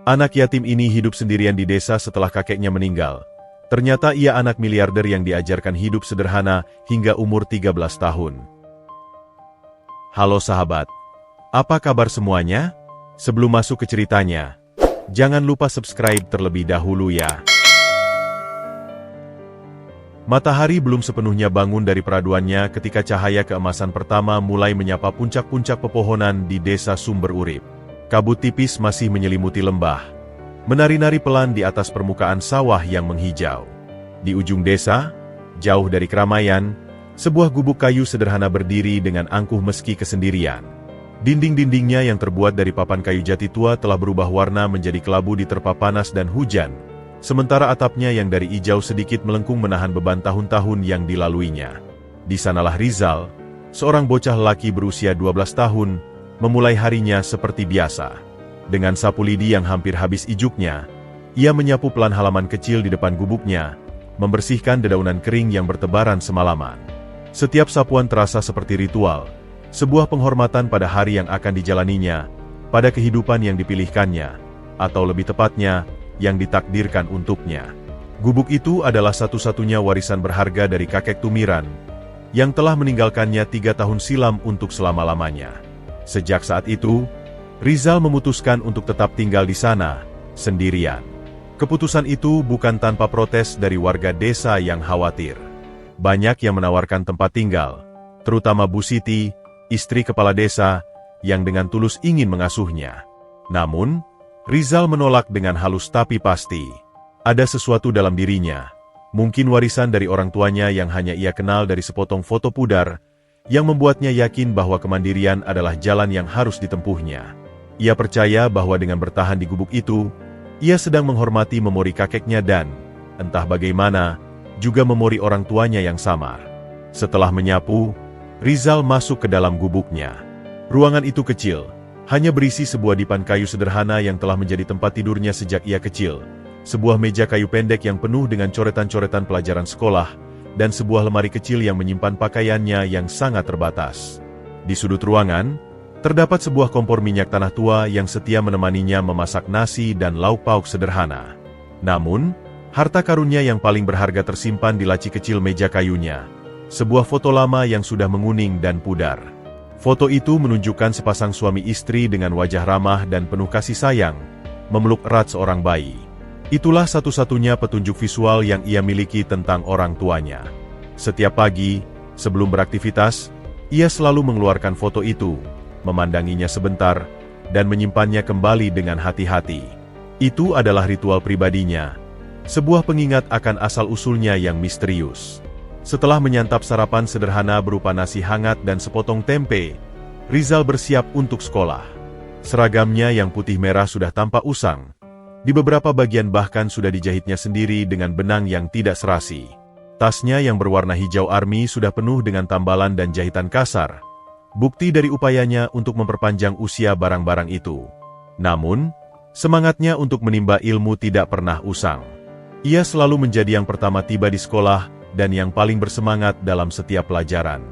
Anak yatim ini hidup sendirian di desa setelah kakeknya meninggal. Ternyata ia anak miliarder yang diajarkan hidup sederhana hingga umur 13 tahun. Halo sahabat, apa kabar semuanya? Sebelum masuk ke ceritanya, jangan lupa subscribe terlebih dahulu ya. Matahari belum sepenuhnya bangun dari peraduannya ketika cahaya keemasan pertama mulai menyapa puncak-puncak pepohonan di desa Sumber Urip. Kabut tipis masih menyelimuti lembah, menari-nari pelan di atas permukaan sawah yang menghijau. Di ujung desa, jauh dari keramaian, sebuah gubuk kayu sederhana berdiri dengan angkuh meski kesendirian. Dinding-dindingnya yang terbuat dari papan kayu jati tua telah berubah warna menjadi kelabu diterpa panas dan hujan, sementara atapnya yang dari hijau sedikit melengkung menahan beban tahun-tahun yang dilaluinya. Di sanalah Rizal, seorang bocah lelaki berusia 12 tahun, memulai harinya seperti biasa. Dengan sapu lidi yang hampir habis ijuknya, ia menyapu pelan halaman kecil di depan gubuknya, membersihkan dedaunan kering yang bertebaran semalaman. Setiap sapuan terasa seperti ritual, sebuah penghormatan pada hari yang akan dijalaninya, pada kehidupan yang dipilihkannya, atau lebih tepatnya, yang ditakdirkan untuknya. Gubuk itu adalah satu-satunya warisan berharga dari kakek Tumiran, yang telah meninggalkannya 3 tahun silam untuk selama-lamanya. Sejak saat itu, Rizal memutuskan untuk tetap tinggal di sana, sendirian. Keputusan itu bukan tanpa protes dari warga desa yang khawatir. Banyak yang menawarkan tempat tinggal, terutama Bu Siti, istri kepala desa, yang dengan tulus ingin mengasuhnya. Namun, Rizal menolak dengan halus tapi pasti. Ada sesuatu dalam dirinya, mungkin warisan dari orang tuanya yang hanya ia kenal dari sepotong foto pudar, yang membuatnya yakin bahwa kemandirian adalah jalan yang harus ditempuhnya. Ia percaya bahwa dengan bertahan di gubuk itu, ia sedang menghormati memori kakeknya dan, entah bagaimana, juga memori orang tuanya yang samar. Setelah menyapu, Rizal masuk ke dalam gubuknya. Ruangan itu kecil, hanya berisi sebuah dipan kayu sederhana yang telah menjadi tempat tidurnya sejak ia kecil, sebuah meja kayu pendek yang penuh dengan coretan-coretan pelajaran sekolah, dan sebuah lemari kecil yang menyimpan pakaiannya yang sangat terbatas. Di sudut ruangan, terdapat sebuah kompor minyak tanah tua yang setia menemaninya memasak nasi dan lauk pauk sederhana. Namun, harta karunnya yang paling berharga tersimpan di laci kecil meja kayunya, sebuah foto lama yang sudah menguning dan pudar. Foto itu menunjukkan sepasang suami istri dengan wajah ramah dan penuh kasih sayang, memeluk erat seorang bayi. Itulah satu-satunya petunjuk visual yang ia miliki tentang orang tuanya. Setiap pagi, sebelum beraktivitas, ia selalu mengeluarkan foto itu, memandanginya sebentar, dan menyimpannya kembali dengan hati-hati. Itu adalah ritual pribadinya, sebuah pengingat akan asal-usulnya yang misterius. Setelah menyantap sarapan sederhana berupa nasi hangat dan sepotong tempe, Rizal bersiap untuk sekolah. Seragamnya yang putih merah sudah tampak usang. Di beberapa bagian bahkan sudah dijahitnya sendiri dengan benang yang tidak serasi. Tasnya yang berwarna hijau army sudah penuh dengan tambalan dan jahitan kasar, bukti dari upayanya untuk memperpanjang usia barang-barang itu. Namun, semangatnya untuk menimba ilmu tidak pernah usang. Ia selalu menjadi yang pertama tiba di sekolah dan yang paling bersemangat dalam setiap pelajaran.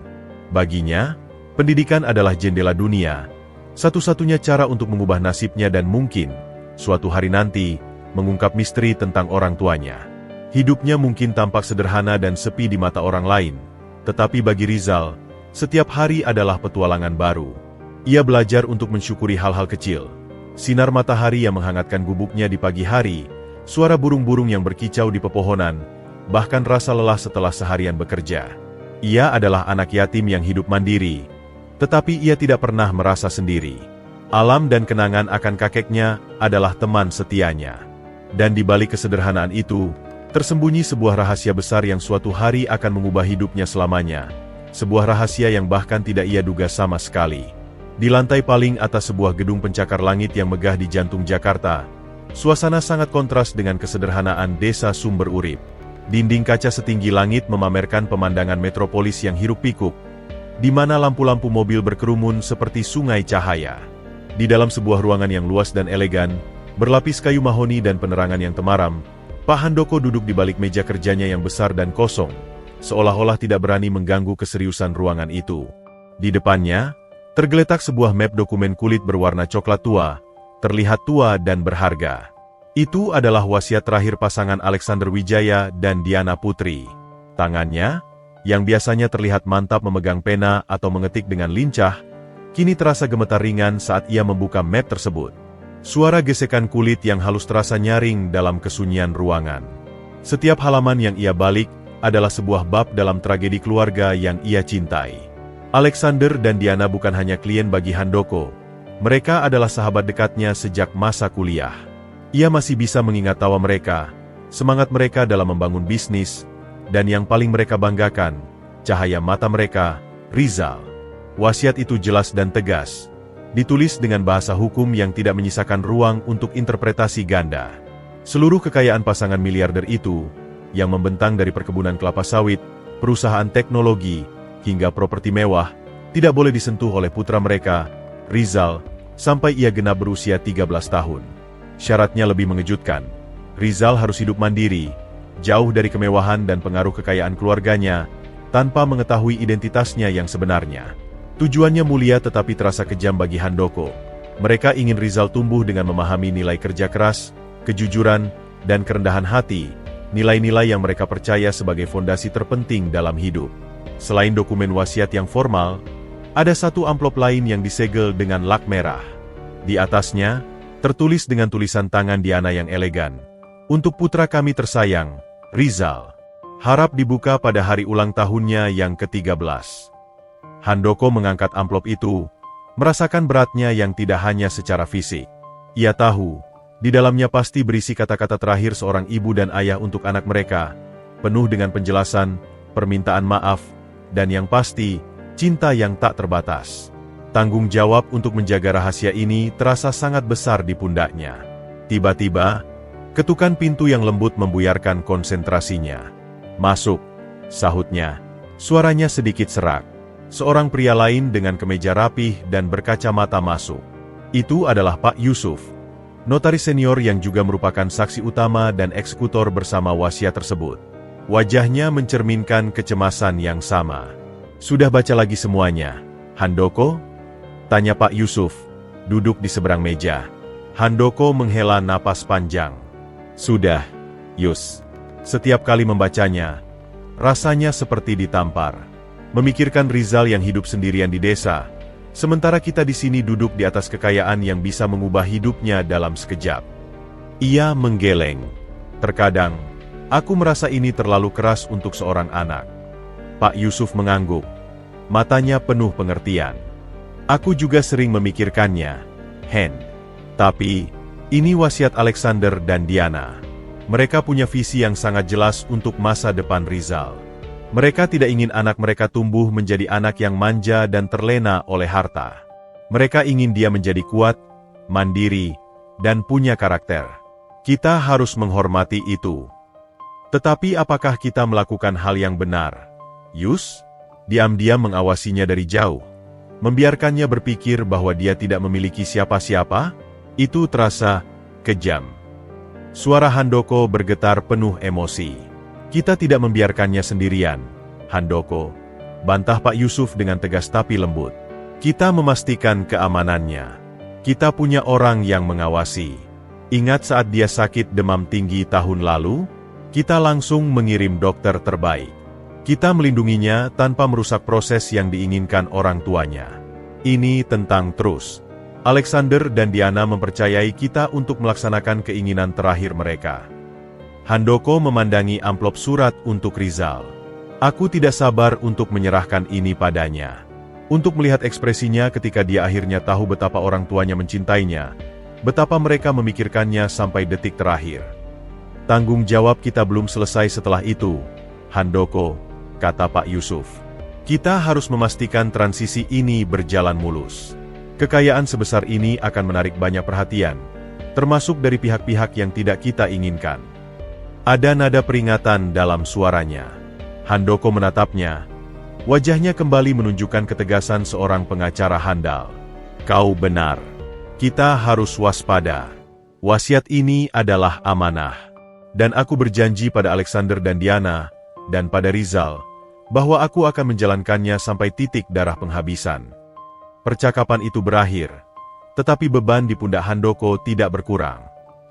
Baginya, pendidikan adalah jendela dunia, satu-satunya cara untuk mengubah nasibnya dan mungkin suatu hari nanti, mengungkap misteri tentang orang tuanya. Hidupnya mungkin tampak sederhana dan sepi di mata orang lain, tetapi bagi Rizal, setiap hari adalah petualangan baru. Ia belajar untuk mensyukuri hal-hal kecil. Sinar matahari yang menghangatkan gubuknya di pagi hari, suara burung-burung yang berkicau di pepohonan, bahkan rasa lelah setelah seharian bekerja. Ia adalah anak yatim yang hidup mandiri, tetapi ia tidak pernah merasa sendiri. Alam dan kenangan akan kakeknya adalah teman setianya. Dan di balik kesederhanaan itu, tersembunyi sebuah rahasia besar yang suatu hari akan mengubah hidupnya selamanya. Sebuah rahasia yang bahkan tidak ia duga sama sekali. Di lantai paling atas sebuah gedung pencakar langit yang megah di jantung Jakarta, suasana sangat kontras dengan kesederhanaan desa Sumber Urip. Dinding kaca setinggi langit memamerkan pemandangan metropolis yang hiruk-pikuk, di mana lampu-lampu mobil berkerumun seperti sungai cahaya. Di dalam sebuah ruangan yang luas dan elegan, berlapis kayu mahoni dan penerangan yang temaram, Pak Handoko duduk di balik meja kerjanya yang besar dan kosong, seolah-olah tidak berani mengganggu keseriusan ruangan itu. Di depannya, tergeletak sebuah map dokumen kulit berwarna coklat tua, terlihat tua dan berharga. Itu adalah wasiat terakhir pasangan Alexander Wijaya dan Diana Putri. Tangannya, yang biasanya terlihat mantap memegang pena atau mengetik dengan lincah, kini terasa gemetar ringan saat ia membuka map tersebut. Suara gesekan kulit yang halus terasa nyaring dalam kesunyian ruangan. Setiap halaman yang ia balik adalah sebuah bab dalam tragedi keluarga yang ia cintai. Alexander dan Diana bukan hanya klien bagi Handoko, mereka adalah sahabat dekatnya sejak masa kuliah. Ia masih bisa mengingat tawa mereka, semangat mereka dalam membangun bisnis, dan yang paling mereka banggakan, cahaya mata mereka, Rizal. Wasiat itu jelas dan tegas, ditulis dengan bahasa hukum yang tidak menyisakan ruang untuk interpretasi ganda. Seluruh kekayaan pasangan miliarder itu, yang membentang dari perkebunan kelapa sawit, perusahaan teknologi, hingga properti mewah, tidak boleh disentuh oleh putra mereka, Rizal, sampai ia genap berusia 13 tahun. Syaratnya lebih mengejutkan. Rizal harus hidup mandiri, jauh dari kemewahan dan pengaruh kekayaan keluarganya, tanpa mengetahui identitasnya yang sebenarnya. Tujuannya mulia tetapi terasa kejam bagi Handoko. Mereka ingin Rizal tumbuh dengan memahami nilai kerja keras, kejujuran, dan kerendahan hati, nilai-nilai yang mereka percaya sebagai fondasi terpenting dalam hidup. Selain dokumen wasiat yang formal, ada satu amplop lain yang disegel dengan lak merah. Di atasnya, tertulis dengan tulisan tangan Diana yang elegan. Untuk putra kami tersayang, Rizal. Harap dibuka pada hari ulang tahunnya yang ke-13. Handoko mengangkat amplop itu, merasakan beratnya yang tidak hanya secara fisik. Ia tahu, di dalamnya pasti berisi kata-kata terakhir seorang ibu dan ayah untuk anak mereka, penuh dengan penjelasan, permintaan maaf, dan yang pasti, cinta yang tak terbatas. Tanggung jawab untuk menjaga rahasia ini terasa sangat besar di pundaknya. Tiba-tiba, ketukan pintu yang lembut membuyarkan konsentrasinya. "Masuk," sahutnya. Suaranya sedikit serak. Seorang pria lain dengan kemeja rapih dan berkacamata masuk. Itu adalah Pak Yusuf, notaris senior yang juga merupakan saksi utama dan eksekutor bersama wasiat tersebut. Wajahnya mencerminkan kecemasan yang sama. "Sudah baca lagi semuanya, Handoko?" tanya Pak Yusuf, duduk di seberang meja. Handoko menghela napas panjang. "Sudah, Yus." Setiap kali membacanya, rasanya seperti ditampar. Memikirkan Rizal yang hidup sendirian di desa, sementara kita di sini duduk di atas kekayaan yang bisa mengubah hidupnya dalam sekejap. Ia menggeleng. "Terkadang, aku merasa ini terlalu keras untuk seorang anak." Pak Yusuf mengangguk. Matanya penuh pengertian. "Aku juga sering memikirkannya, Hen. Tapi, ini wasiat Alexander dan Diana. Mereka punya visi yang sangat jelas untuk masa depan Rizal. Mereka tidak ingin anak mereka tumbuh menjadi anak yang manja dan terlena oleh harta. Mereka ingin dia menjadi kuat, mandiri, dan punya karakter. Kita harus menghormati itu. Tetapi apakah kita melakukan hal yang benar, Yus?" Diam-diam mengawasinya dari jauh. Membiarkannya berpikir bahwa dia tidak memiliki siapa-siapa, itu terasa kejam. Suara Handoko bergetar penuh emosi. "Kita tidak membiarkannya sendirian, Handoko," bantah Pak Yusuf dengan tegas tapi lembut. "Kita memastikan keamanannya. Kita punya orang yang mengawasi. Ingat saat dia sakit demam tinggi tahun lalu? Kita langsung mengirim dokter terbaik. Kita melindunginya tanpa merusak proses yang diinginkan orang tuanya. Ini tentang terus. Alexander dan Diana mempercayai kita untuk melaksanakan keinginan terakhir mereka." Handoko memandangi amplop surat untuk Rizal. "Aku tidak sabar untuk menyerahkan ini padanya. Untuk melihat ekspresinya ketika dia akhirnya tahu betapa orang tuanya mencintainya, betapa mereka memikirkannya sampai detik terakhir. Tanggung jawab kita belum selesai setelah itu, Handoko," kata Pak Yusuf. "Kita harus memastikan transisi ini berjalan mulus. Kekayaan sebesar ini akan menarik banyak perhatian, termasuk dari pihak-pihak yang tidak kita inginkan." Ada nada peringatan dalam suaranya. Handoko menatapnya. Wajahnya kembali menunjukkan ketegasan seorang pengacara handal. "Kau benar. Kita harus waspada. Wasiat ini adalah amanah. Dan aku berjanji pada Alexander dan Diana, dan pada Rizal, bahwa aku akan menjalankannya sampai titik darah penghabisan." Percakapan itu berakhir. Tetapi beban di pundak Handoko tidak berkurang.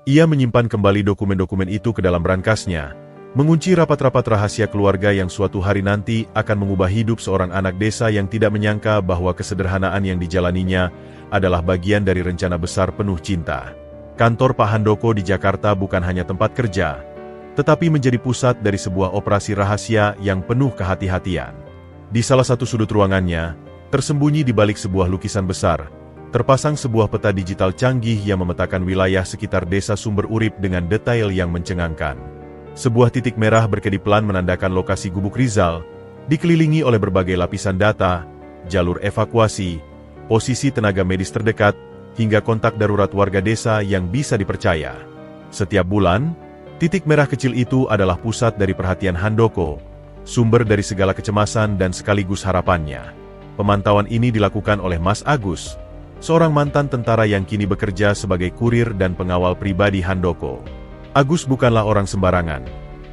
Ia menyimpan kembali dokumen-dokumen itu ke dalam berangkasnya, mengunci rapat-rapat rahasia keluarga yang suatu hari nanti akan mengubah hidup seorang anak desa yang tidak menyangka bahwa kesederhanaan yang dijalaninya adalah bagian dari rencana besar penuh cinta. Kantor Pak Handoko di Jakarta bukan hanya tempat kerja, tetapi menjadi pusat dari sebuah operasi rahasia yang penuh kehati-hatian. Di salah satu sudut ruangannya, tersembunyi di balik sebuah lukisan besar, terpasang sebuah peta digital canggih yang memetakan wilayah sekitar desa Sumber Urip dengan detail yang mencengangkan. Sebuah titik merah berkedip-pelan menandakan lokasi gubuk Rizal, dikelilingi oleh berbagai lapisan data, jalur evakuasi, posisi tenaga medis terdekat, hingga kontak darurat warga desa yang bisa dipercaya. Setiap bulan, titik merah kecil itu adalah pusat dari perhatian Handoko, sumber dari segala kecemasan dan sekaligus harapannya. Pemantauan ini dilakukan oleh Mas Agus, seorang mantan tentara yang kini bekerja sebagai kurir dan pengawal pribadi Handoko. Agus bukanlah orang sembarangan.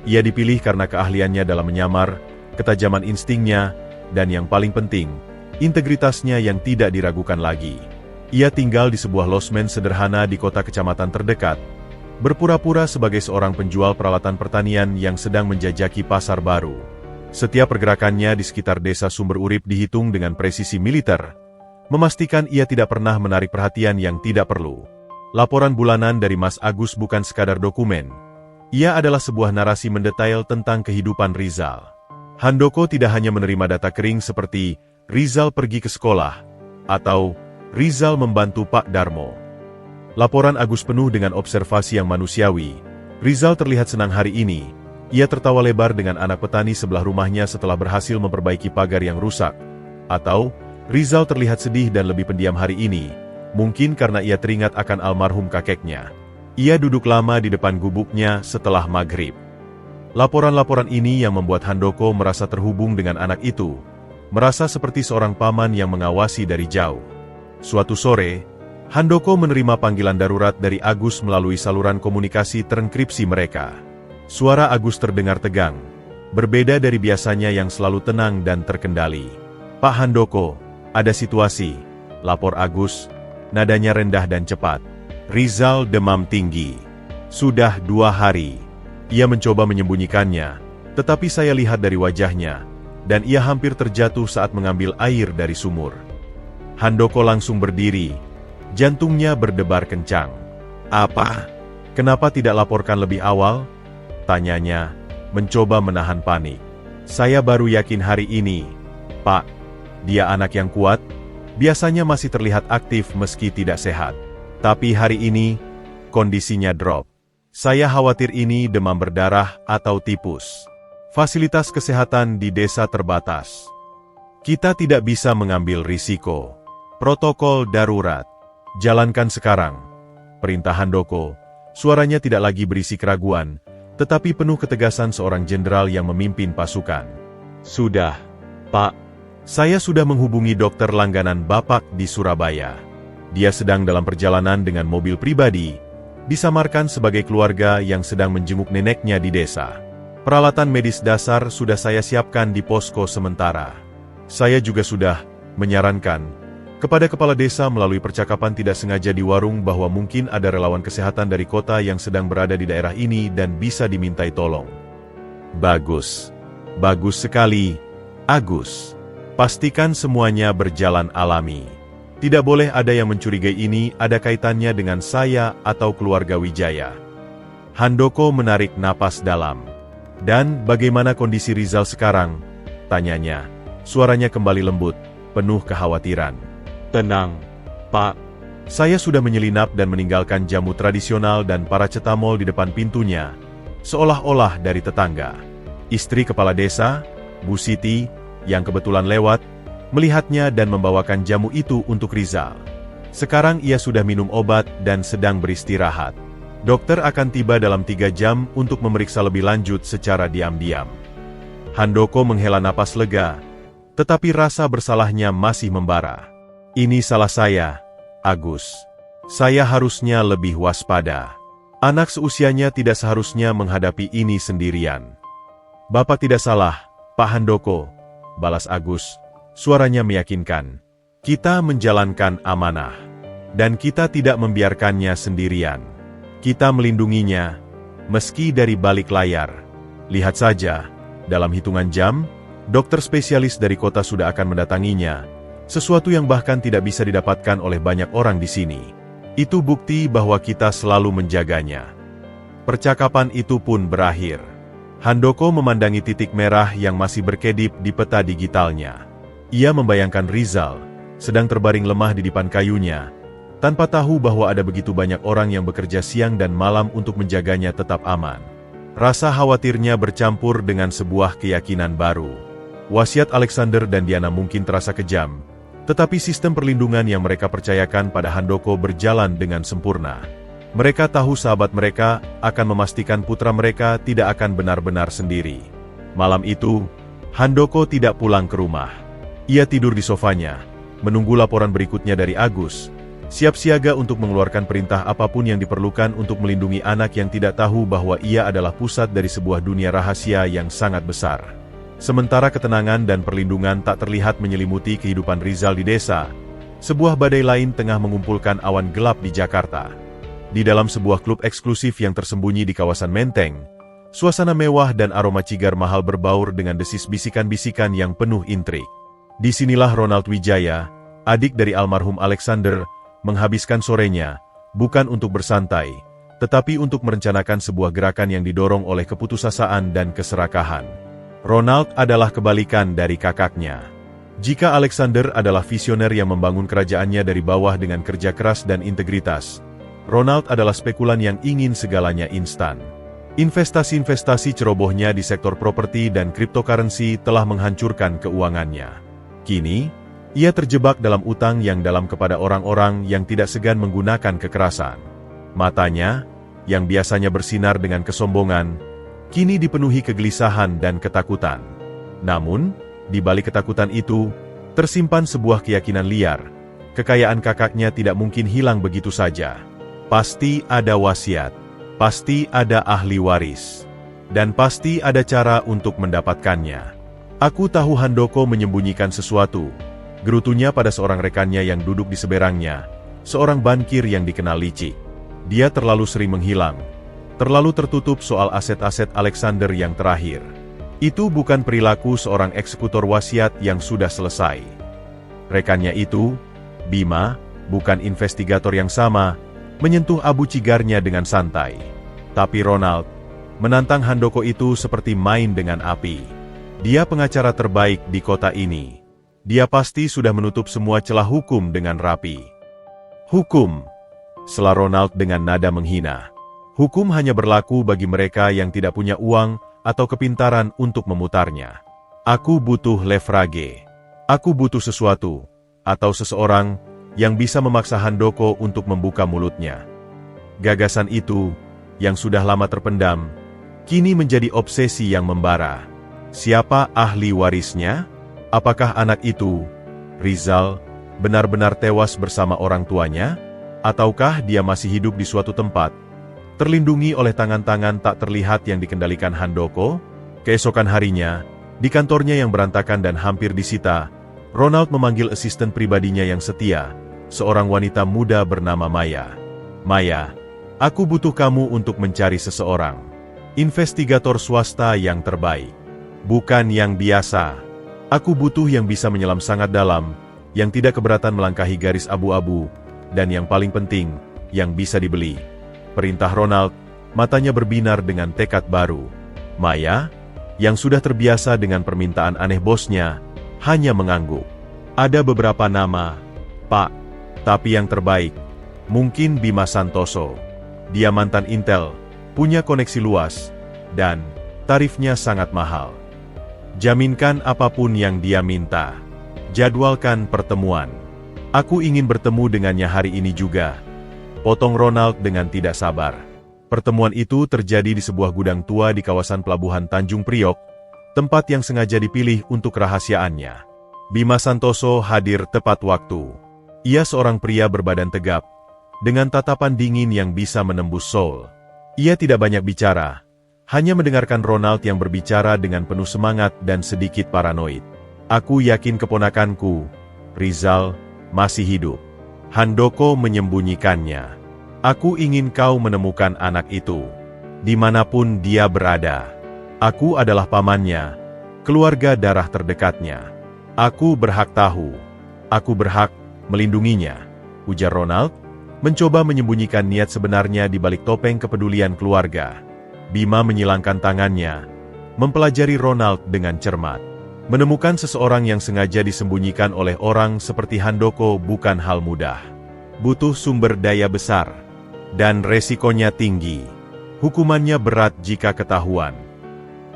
Ia dipilih karena keahliannya dalam menyamar, ketajaman instingnya, dan yang paling penting, integritasnya yang tidak diragukan lagi. Ia tinggal di sebuah losmen sederhana di kota kecamatan terdekat, berpura-pura sebagai seorang penjual peralatan pertanian yang sedang menjajaki pasar baru. Setiap pergerakannya di sekitar desa Sumber Urip dihitung dengan presisi militer, memastikan ia tidak pernah menarik perhatian yang tidak perlu. Laporan bulanan dari Mas Agus bukan sekadar dokumen. Ia adalah sebuah narasi mendetail tentang kehidupan Rizal. Handoko tidak hanya menerima data kering seperti Rizal pergi ke sekolah, atau Rizal membantu Pak Darmo. Laporan Agus penuh dengan observasi yang manusiawi. Rizal terlihat senang hari ini. Ia tertawa lebar dengan anak petani sebelah rumahnya setelah berhasil memperbaiki pagar yang rusak. Atau, Rizal terlihat sedih dan lebih pendiam hari ini, mungkin karena ia teringat akan almarhum kakeknya. Ia duduk lama di depan gubuknya setelah maghrib. Laporan-laporan ini yang membuat Handoko merasa terhubung dengan anak itu, merasa seperti seorang paman yang mengawasi dari jauh. Suatu sore, Handoko menerima panggilan darurat dari Agus melalui saluran komunikasi terenkripsi mereka. Suara Agus terdengar tegang, berbeda dari biasanya yang selalu tenang dan terkendali. "Pak Handoko, ada situasi," lapor Agus, nadanya rendah dan cepat. "Rizal demam tinggi. Sudah 2 hari. Ia mencoba menyembunyikannya, tetapi saya lihat dari wajahnya, dan ia hampir terjatuh saat mengambil air dari sumur." Handoko langsung berdiri, jantungnya berdebar kencang. "Apa? Kenapa tidak laporkan lebih awal?" tanyanya, mencoba menahan panik. "Saya baru yakin hari ini, Pak. Dia anak yang kuat, biasanya masih terlihat aktif meski tidak sehat. Tapi hari ini, kondisinya drop. Saya khawatir ini demam berdarah atau tipus. Fasilitas kesehatan di desa terbatas. Kita tidak bisa mengambil risiko. Protokol darurat. Jalankan sekarang," perintah Handoko. Suaranya tidak lagi berisi keraguan, tetapi penuh ketegasan seorang jenderal yang memimpin pasukan. "Sudah, Pak. Saya sudah menghubungi dokter langganan Bapak di Surabaya. Dia sedang dalam perjalanan dengan mobil pribadi, disamarkan sebagai keluarga yang sedang menjenguk neneknya di desa. Peralatan medis dasar sudah saya siapkan di posko sementara. Saya juga sudah menyarankan kepada kepala desa melalui percakapan tidak sengaja di warung bahwa mungkin ada relawan kesehatan dari kota yang sedang berada di daerah ini dan bisa dimintai tolong." "Bagus. Bagus sekali, Agus. Pastikan semuanya berjalan alami. Tidak boleh ada yang mencurigai ini ada kaitannya dengan saya atau keluarga Wijaya." Handoko menarik napas dalam. "Dan bagaimana kondisi Rizal sekarang?" tanyanya. Suaranya kembali lembut, penuh kekhawatiran. "Tenang, Pak. Saya sudah menyelinap dan meninggalkan jamu tradisional dan paracetamol di depan pintunya, seolah-olah dari tetangga. Istri kepala desa, Bu Siti, yang kebetulan lewat, melihatnya dan membawakan jamu itu untuk Rizal. Sekarang ia sudah minum obat dan sedang beristirahat. Dokter akan tiba dalam 3 jam untuk memeriksa lebih lanjut secara diam-diam." Handoko menghela napas lega, tetapi rasa bersalahnya masih membara. "Ini salah saya, Agus. Saya harusnya lebih waspada. Anak seusianya tidak seharusnya menghadapi ini sendirian." "Bapak tidak salah, Pak Handoko," balas Agus. Suaranya meyakinkan. "Kita menjalankan amanah. Dan kita tidak membiarkannya sendirian. Kita melindunginya, meski dari balik layar. Lihat saja, dalam hitungan jam, dokter spesialis dari kota sudah akan mendatanginya, sesuatu yang bahkan tidak bisa didapatkan oleh banyak orang di sini. Itu bukti bahwa kita selalu menjaganya. Percakapan itu pun berakhir. Handoko memandangi titik merah yang masih berkedip di peta digitalnya. Ia membayangkan Rizal, sedang terbaring lemah di depan kayunya, tanpa tahu bahwa ada begitu banyak orang yang bekerja siang dan malam untuk menjaganya tetap aman. Rasa khawatirnya bercampur dengan sebuah keyakinan baru. Wasiat Alexander dan Diana mungkin terasa kejam, tetapi sistem perlindungan yang mereka percayakan pada Handoko berjalan dengan sempurna. Mereka tahu sahabat mereka akan memastikan putra mereka tidak akan benar-benar sendiri. Malam itu, Handoko tidak pulang ke rumah. Ia tidur di sofanya, menunggu laporan berikutnya dari Agus, siap siaga untuk mengeluarkan perintah apapun yang diperlukan untuk melindungi anak yang tidak tahu bahwa ia adalah pusat dari sebuah dunia rahasia yang sangat besar. Sementara ketenangan dan perlindungan tak terlihat menyelimuti kehidupan Rizal di desa, sebuah badai lain tengah mengumpulkan awan gelap di Jakarta. Di dalam sebuah klub eksklusif yang tersembunyi di kawasan Menteng, suasana mewah dan aroma cigar mahal berbaur dengan desis bisikan-bisikan yang penuh intrik. Disinilah Ronald Wijaya, adik dari almarhum Alexander, menghabiskan sorenya, bukan untuk bersantai, tetapi untuk merencanakan sebuah gerakan yang didorong oleh keputusasaan dan keserakahan. Ronald adalah kebalikan dari kakaknya. Jika Alexander adalah visioner yang membangun kerajaannya dari bawah dengan kerja keras dan integritas, Ronald adalah spekulan yang ingin segalanya instan. Investasi-investasi cerobohnya di sektor properti dan cryptocurrency telah menghancurkan keuangannya. Kini, ia terjebak dalam utang yang dalam kepada orang-orang yang tidak segan menggunakan kekerasan. Matanya, yang biasanya bersinar dengan kesombongan, kini dipenuhi kegelisahan dan ketakutan. Namun, di balik ketakutan itu, tersimpan sebuah keyakinan liar. Kekayaan kakaknya tidak mungkin hilang begitu saja. Pasti ada wasiat, pasti ada ahli waris, dan pasti ada cara untuk mendapatkannya. Aku tahu Handoko menyembunyikan sesuatu, gerutunya pada seorang rekannya yang duduk di seberangnya, seorang bankir yang dikenal licik. Dia terlalu sering menghilang, terlalu tertutup soal aset-aset Alexander yang terakhir. Itu bukan perilaku seorang eksekutor wasiat yang sudah selesai. Rekannya itu, Bima, bukan investigator yang sama, menyentuh abu cigarnya dengan santai. Tapi Ronald, menantang Handoko itu seperti main dengan api. Dia pengacara terbaik di kota ini. Dia pasti sudah menutup semua celah hukum dengan rapi. Hukum, sela Ronald dengan nada menghina. Hukum hanya berlaku bagi mereka yang tidak punya uang atau kepintaran untuk memutarnya. Aku butuh leverage. Aku butuh sesuatu, atau seseorang, yang bisa memaksa Handoko untuk membuka mulutnya. Gagasan itu, yang sudah lama terpendam, kini menjadi obsesi yang membara. Siapa ahli warisnya? Apakah anak itu, Rizal, benar-benar tewas bersama orang tuanya? Ataukah dia masih hidup di suatu tempat, terlindungi oleh tangan-tangan tak terlihat yang dikendalikan Handoko? Keesokan harinya, di kantornya yang berantakan dan hampir disita, Ronald memanggil asisten pribadinya yang setia, seorang wanita muda bernama Maya. Maya, aku butuh kamu untuk mencari seseorang. Investigator swasta yang terbaik. Bukan yang biasa. Aku butuh yang bisa menyelam sangat dalam, yang tidak keberatan melangkahi garis abu-abu, dan yang paling penting, yang bisa dibeli. Perintah Ronald, matanya berbinar dengan tekad baru. Maya, yang sudah terbiasa dengan permintaan aneh bosnya, hanya mengangguk. Ada beberapa nama, Pak, tapi yang terbaik, mungkin Bima Santoso. Dia mantan Intel, punya koneksi luas, dan tarifnya sangat mahal. Jaminkan apapun yang dia minta. Jadwalkan pertemuan. Aku ingin bertemu dengannya hari ini juga. Potong Ronald dengan tidak sabar. Pertemuan itu terjadi di sebuah gudang tua di kawasan pelabuhan Tanjung Priok, tempat yang sengaja dipilih untuk kerahasiaannya. Bima Santoso hadir tepat waktu. Ia seorang pria berbadan tegap, dengan tatapan dingin yang bisa menembus soul. Ia tidak banyak bicara, hanya mendengarkan Ronald yang berbicara dengan penuh semangat dan sedikit paranoid. Aku yakin keponakanku, Rizal, masih hidup. Handoko menyembunyikannya. Aku ingin kau menemukan anak itu. Dimanapun dia berada. Aku adalah pamannya, keluarga darah terdekatnya. Aku berhak tahu. Aku berhak melindunginya, ujar Ronald, mencoba menyembunyikan niat sebenarnya di balik topeng kepedulian keluarga. Bima menyilangkan tangannya, mempelajari Ronald dengan cermat. Menemukan seseorang yang sengaja disembunyikan oleh orang seperti Handoko bukan hal mudah. Butuh sumber daya besar, dan resikonya tinggi. Hukumannya berat jika ketahuan.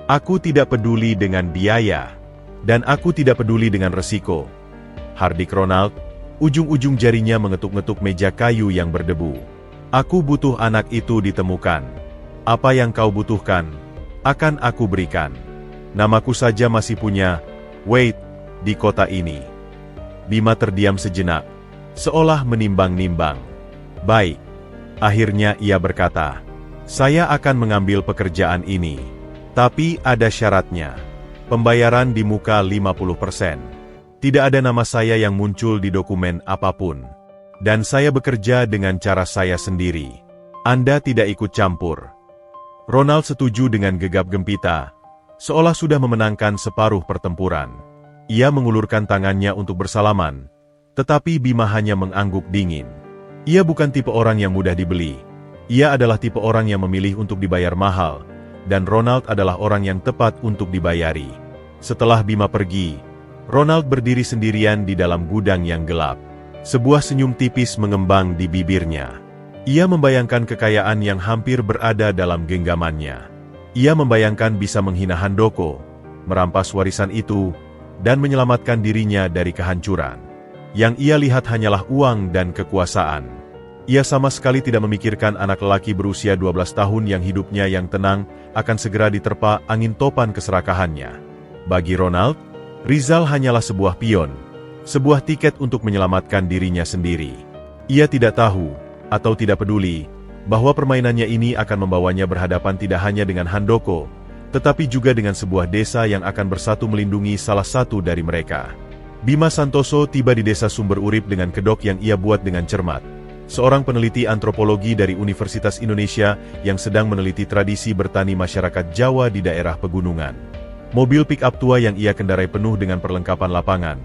Aku tidak peduli dengan biaya, dan aku tidak peduli dengan resiko. Hardik Ronald, ujung-ujung jarinya mengetuk-ngetuk meja kayu yang berdebu. Aku butuh anak itu ditemukan. Apa yang kau butuhkan, akan aku berikan. Namaku saja masih punya weight di kota ini. Bima terdiam sejenak, seolah menimbang-nimbang. Baik, akhirnya ia berkata, saya akan mengambil pekerjaan ini. Tapi ada syaratnya. Pembayaran di muka 50%. Tidak ada nama saya yang muncul di dokumen apapun. Dan saya bekerja dengan cara saya sendiri. Anda tidak ikut campur. Ronald setuju dengan gegap gempita, seolah sudah memenangkan separuh pertempuran. Ia mengulurkan tangannya untuk bersalaman, tetapi Bima hanya mengangguk dingin. Ia bukan tipe orang yang mudah dibeli. Ia adalah tipe orang yang memilih untuk dibayar mahal, dan Ronald adalah orang yang tepat untuk dibayari. Setelah Bima pergi, Ronald berdiri sendirian di dalam gudang yang gelap. Sebuah senyum tipis mengembang di bibirnya. Ia membayangkan kekayaan yang hampir berada dalam genggamannya. Ia membayangkan bisa menghina Handoko, merampas warisan itu, dan menyelamatkan dirinya dari kehancuran. Yang ia lihat hanyalah uang dan kekuasaan. Ia sama sekali tidak memikirkan anak lelaki berusia 12 tahun yang hidupnya yang tenang akan segera diterpa angin topan keserakahannya. Bagi Ronald, Rizal hanyalah sebuah pion, sebuah tiket untuk menyelamatkan dirinya sendiri. Ia tidak tahu, atau tidak peduli, bahwa permainannya ini akan membawanya berhadapan tidak hanya dengan Handoko, tetapi juga dengan sebuah desa yang akan bersatu melindungi salah satu dari mereka. Bima Santoso tiba di desa Sumber Urip dengan kedok yang ia buat dengan cermat. Seorang peneliti antropologi dari Universitas Indonesia yang sedang meneliti tradisi bertani masyarakat Jawa di daerah pegunungan. Mobil pick-up tua yang ia kendarai penuh dengan perlengkapan lapangan,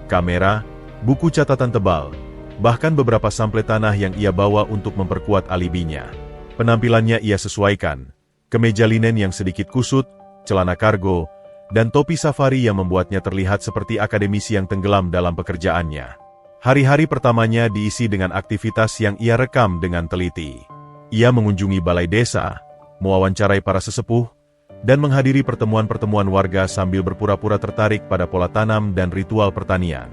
kamera, buku catatan tebal, bahkan beberapa sampel tanah yang ia bawa untuk memperkuat alibinya. Penampilannya ia sesuaikan, kemeja linen yang sedikit kusut, celana kargo, dan topi safari yang membuatnya terlihat seperti akademisi yang tenggelam dalam pekerjaannya. Hari-hari pertamanya diisi dengan aktivitas yang ia rekam dengan teliti. Ia mengunjungi balai desa, mewawancarai para sesepuh, dan menghadiri pertemuan-pertemuan warga sambil berpura-pura tertarik pada pola tanam dan ritual pertanian.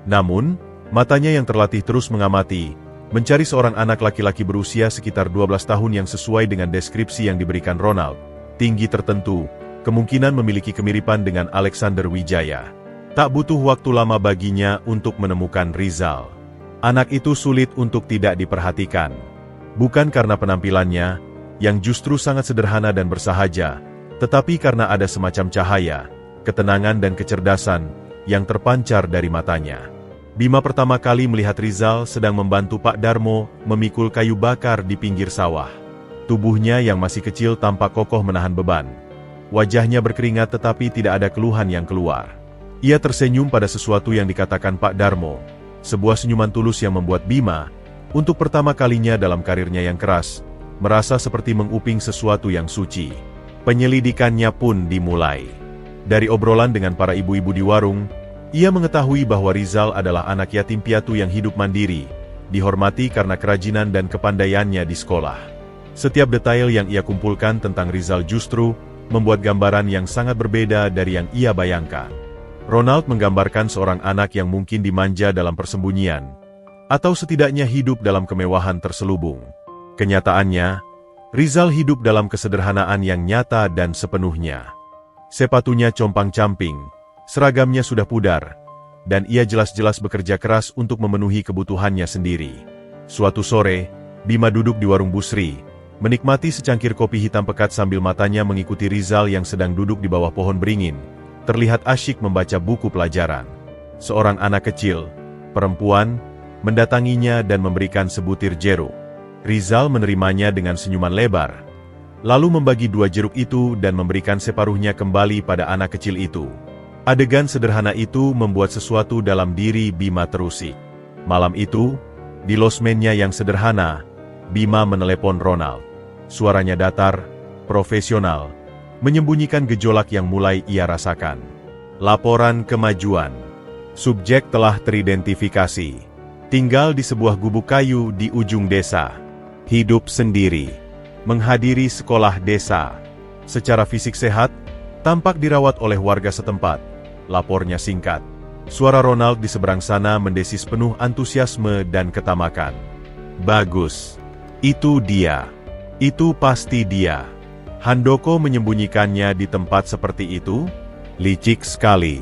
Namun, matanya yang terlatih terus mengamati, mencari seorang anak laki-laki berusia sekitar 12 tahun yang sesuai dengan deskripsi yang diberikan Ronald. Tinggi tertentu, kemungkinan memiliki kemiripan dengan Alexander Wijaya. Tak butuh waktu lama baginya untuk menemukan Rizal. Anak itu sulit untuk tidak diperhatikan. Bukan karena penampilannya, yang justru sangat sederhana dan bersahaja, tetapi karena ada semacam cahaya, ketenangan dan kecerdasan, yang terpancar dari matanya. Bima pertama kali melihat Rizal sedang membantu Pak Darmo memikul kayu bakar di pinggir sawah. Tubuhnya yang masih kecil tampak kokoh menahan beban. Wajahnya berkeringat tetapi tidak ada keluhan yang keluar. Ia tersenyum pada sesuatu yang dikatakan Pak Darmo, sebuah senyuman tulus yang membuat Bima, untuk pertama kalinya dalam karirnya yang keras, merasa seperti menguping sesuatu yang suci. Penyelidikannya pun dimulai. Dari obrolan dengan para ibu-ibu di warung, ia mengetahui bahwa Rizal adalah anak yatim piatu yang hidup mandiri, dihormati karena kerajinan dan kepandaiannya di sekolah. Setiap detail yang ia kumpulkan tentang Rizal justru membuat gambaran yang sangat berbeda dari yang ia bayangkan. Ronald menggambarkan seorang anak yang mungkin dimanja dalam persembunyian, atau setidaknya hidup dalam kemewahan terselubung. Kenyataannya, Rizal hidup dalam kesederhanaan yang nyata dan sepenuhnya. Sepatunya compang-camping, seragamnya sudah pudar, dan ia jelas-jelas bekerja keras untuk memenuhi kebutuhannya sendiri. Suatu sore, Bima duduk di warung Busri, menikmati secangkir kopi hitam pekat sambil matanya mengikuti Rizal yang sedang duduk di bawah pohon beringin, terlihat asyik membaca buku pelajaran. Seorang anak kecil, perempuan, mendatanginya dan memberikan sebutir jeruk. Rizal menerimanya dengan senyuman lebar, lalu membagi 2 jeruk itu dan memberikan separuhnya kembali pada anak kecil itu. Adegan sederhana itu membuat sesuatu dalam diri Bima terusik. Malam itu, di losmennya yang sederhana, Bima menelepon Ronald. Suaranya datar, profesional, menyembunyikan gejolak yang mulai ia rasakan. Laporan kemajuan. Subjek telah teridentifikasi. Tinggal di sebuah gubuk kayu di ujung desa. Hidup sendiri. Menghadiri sekolah desa. Secara fisik sehat, tampak dirawat oleh warga setempat. Lapornya singkat. Suara Ronald di seberang sana mendesis penuh antusiasme dan ketamakan. Bagus. Itu dia. Itu pasti dia. Handoko menyembunyikannya di tempat seperti itu? Licik sekali.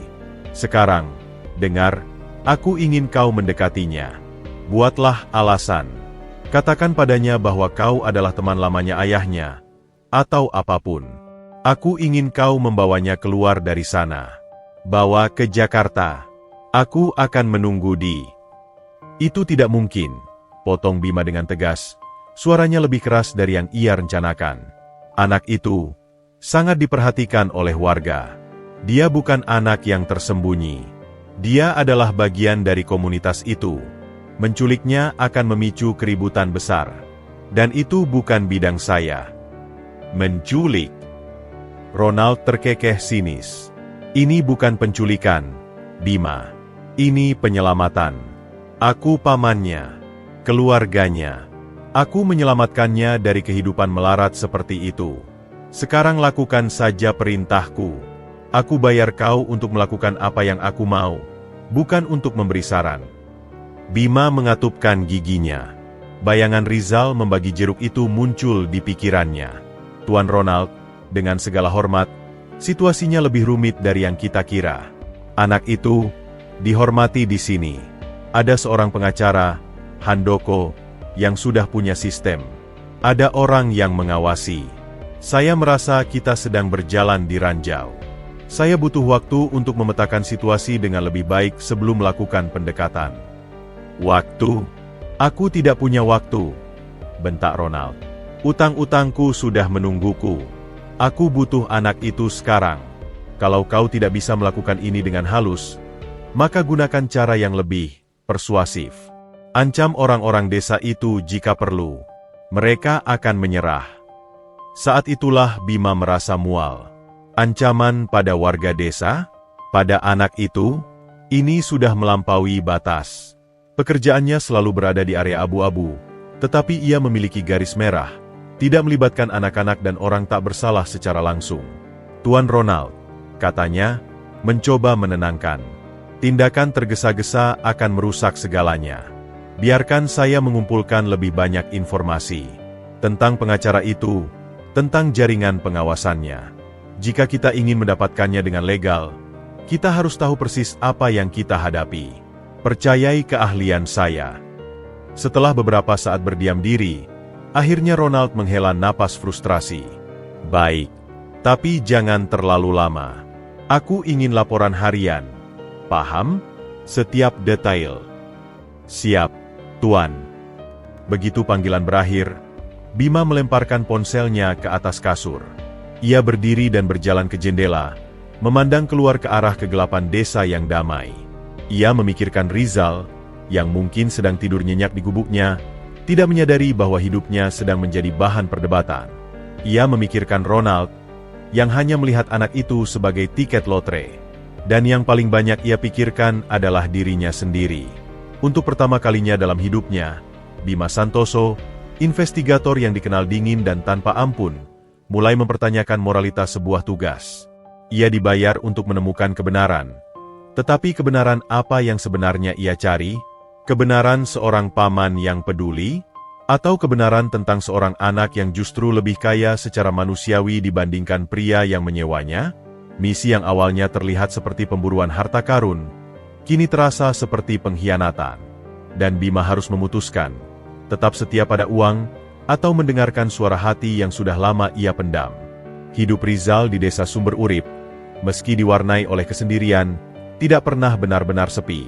Sekarang, dengar, aku ingin kau mendekatinya. Buatlah alasan. Katakan padanya bahwa kau adalah teman lamanya ayahnya, atau apapun. Aku ingin kau membawanya keluar dari sana. Bawa ke Jakarta. Aku akan menunggu di... Itu tidak mungkin, potong Bima dengan tegas. Suaranya lebih keras dari yang ia rencanakan. Anak itu sangat diperhatikan oleh warga. Dia bukan anak yang tersembunyi. Dia adalah bagian dari komunitas itu. Menculiknya akan memicu keributan besar. Dan itu bukan bidang saya. Menculik. Ronald terkekeh sinis. Ini bukan penculikan, Bima. Ini penyelamatan. Aku pamannya, keluarganya. Aku menyelamatkannya dari kehidupan melarat seperti itu. Sekarang lakukan saja perintahku. Aku bayar kau untuk melakukan apa yang aku mau, bukan untuk memberi saran. Bima mengatupkan giginya. Bayangan Rizal membagi jeruk itu muncul di pikirannya. Tuan Ronald, dengan segala hormat, situasinya lebih rumit dari yang kita kira. Anak itu dihormati di sini. Ada seorang pengacara, Handoko, yang sudah punya sistem. Ada orang yang mengawasi. Saya merasa kita sedang berjalan di ranjau. Saya butuh waktu untuk memetakan situasi dengan lebih baik sebelum melakukan pendekatan. Waktu? Aku tidak punya waktu, bentak Ronald. Utang-utangku sudah menungguku. Aku butuh anak itu sekarang. Kalau kau tidak bisa melakukan ini dengan halus, maka gunakan cara yang lebih persuasif. Ancam orang-orang desa itu jika perlu. Mereka akan menyerah. Saat itulah Bima merasa mual. Ancaman pada warga desa? Pada anak itu? Ini sudah melampaui batas. Pekerjaannya selalu berada di area abu-abu, tetapi ia memiliki garis merah, tidak melibatkan anak-anak dan orang tak bersalah secara langsung. Tuan Ronald, katanya, mencoba menenangkan. Tindakan tergesa-gesa akan merusak segalanya. Biarkan saya mengumpulkan lebih banyak informasi tentang pengacara itu, tentang jaringan pengawasannya. Jika kita ingin mendapatkannya dengan legal, kita harus tahu persis apa yang kita hadapi. Percayai keahlian saya. Setelah beberapa saat berdiam diri, akhirnya Ronald menghela napas frustrasi. Baik, tapi jangan terlalu lama. Aku ingin laporan harian. Paham? Setiap detail. Siap, Tuan. Begitu panggilan berakhir, Bima melemparkan ponselnya ke atas kasur. Ia berdiri dan berjalan ke jendela, memandang keluar ke arah kegelapan desa yang damai. Ia memikirkan Rizal, yang mungkin sedang tidur nyenyak di gubuknya, tidak menyadari bahwa hidupnya sedang menjadi bahan perdebatan. Ia memikirkan Ronald, yang hanya melihat anak itu sebagai tiket lotre. Dan yang paling banyak ia pikirkan adalah dirinya sendiri. Untuk pertama kalinya dalam hidupnya, Bima Santoso, investigator yang dikenal dingin dan tanpa ampun, mulai mempertanyakan moralitas sebuah tugas. Ia dibayar untuk menemukan kebenaran. Tetapi kebenaran apa yang sebenarnya ia cari? Kebenaran seorang paman yang peduli? Atau kebenaran tentang seorang anak yang justru lebih kaya secara manusiawi dibandingkan pria yang menyewanya? Misi yang awalnya terlihat seperti pemburuan harta karun, kini terasa seperti pengkhianatan. Dan Bima harus memutuskan, tetap setia pada uang, atau mendengarkan suara hati yang sudah lama ia pendam. Hidup Rizal di desa Sumber Urip, meski diwarnai oleh kesendirian, tidak pernah benar-benar sepi.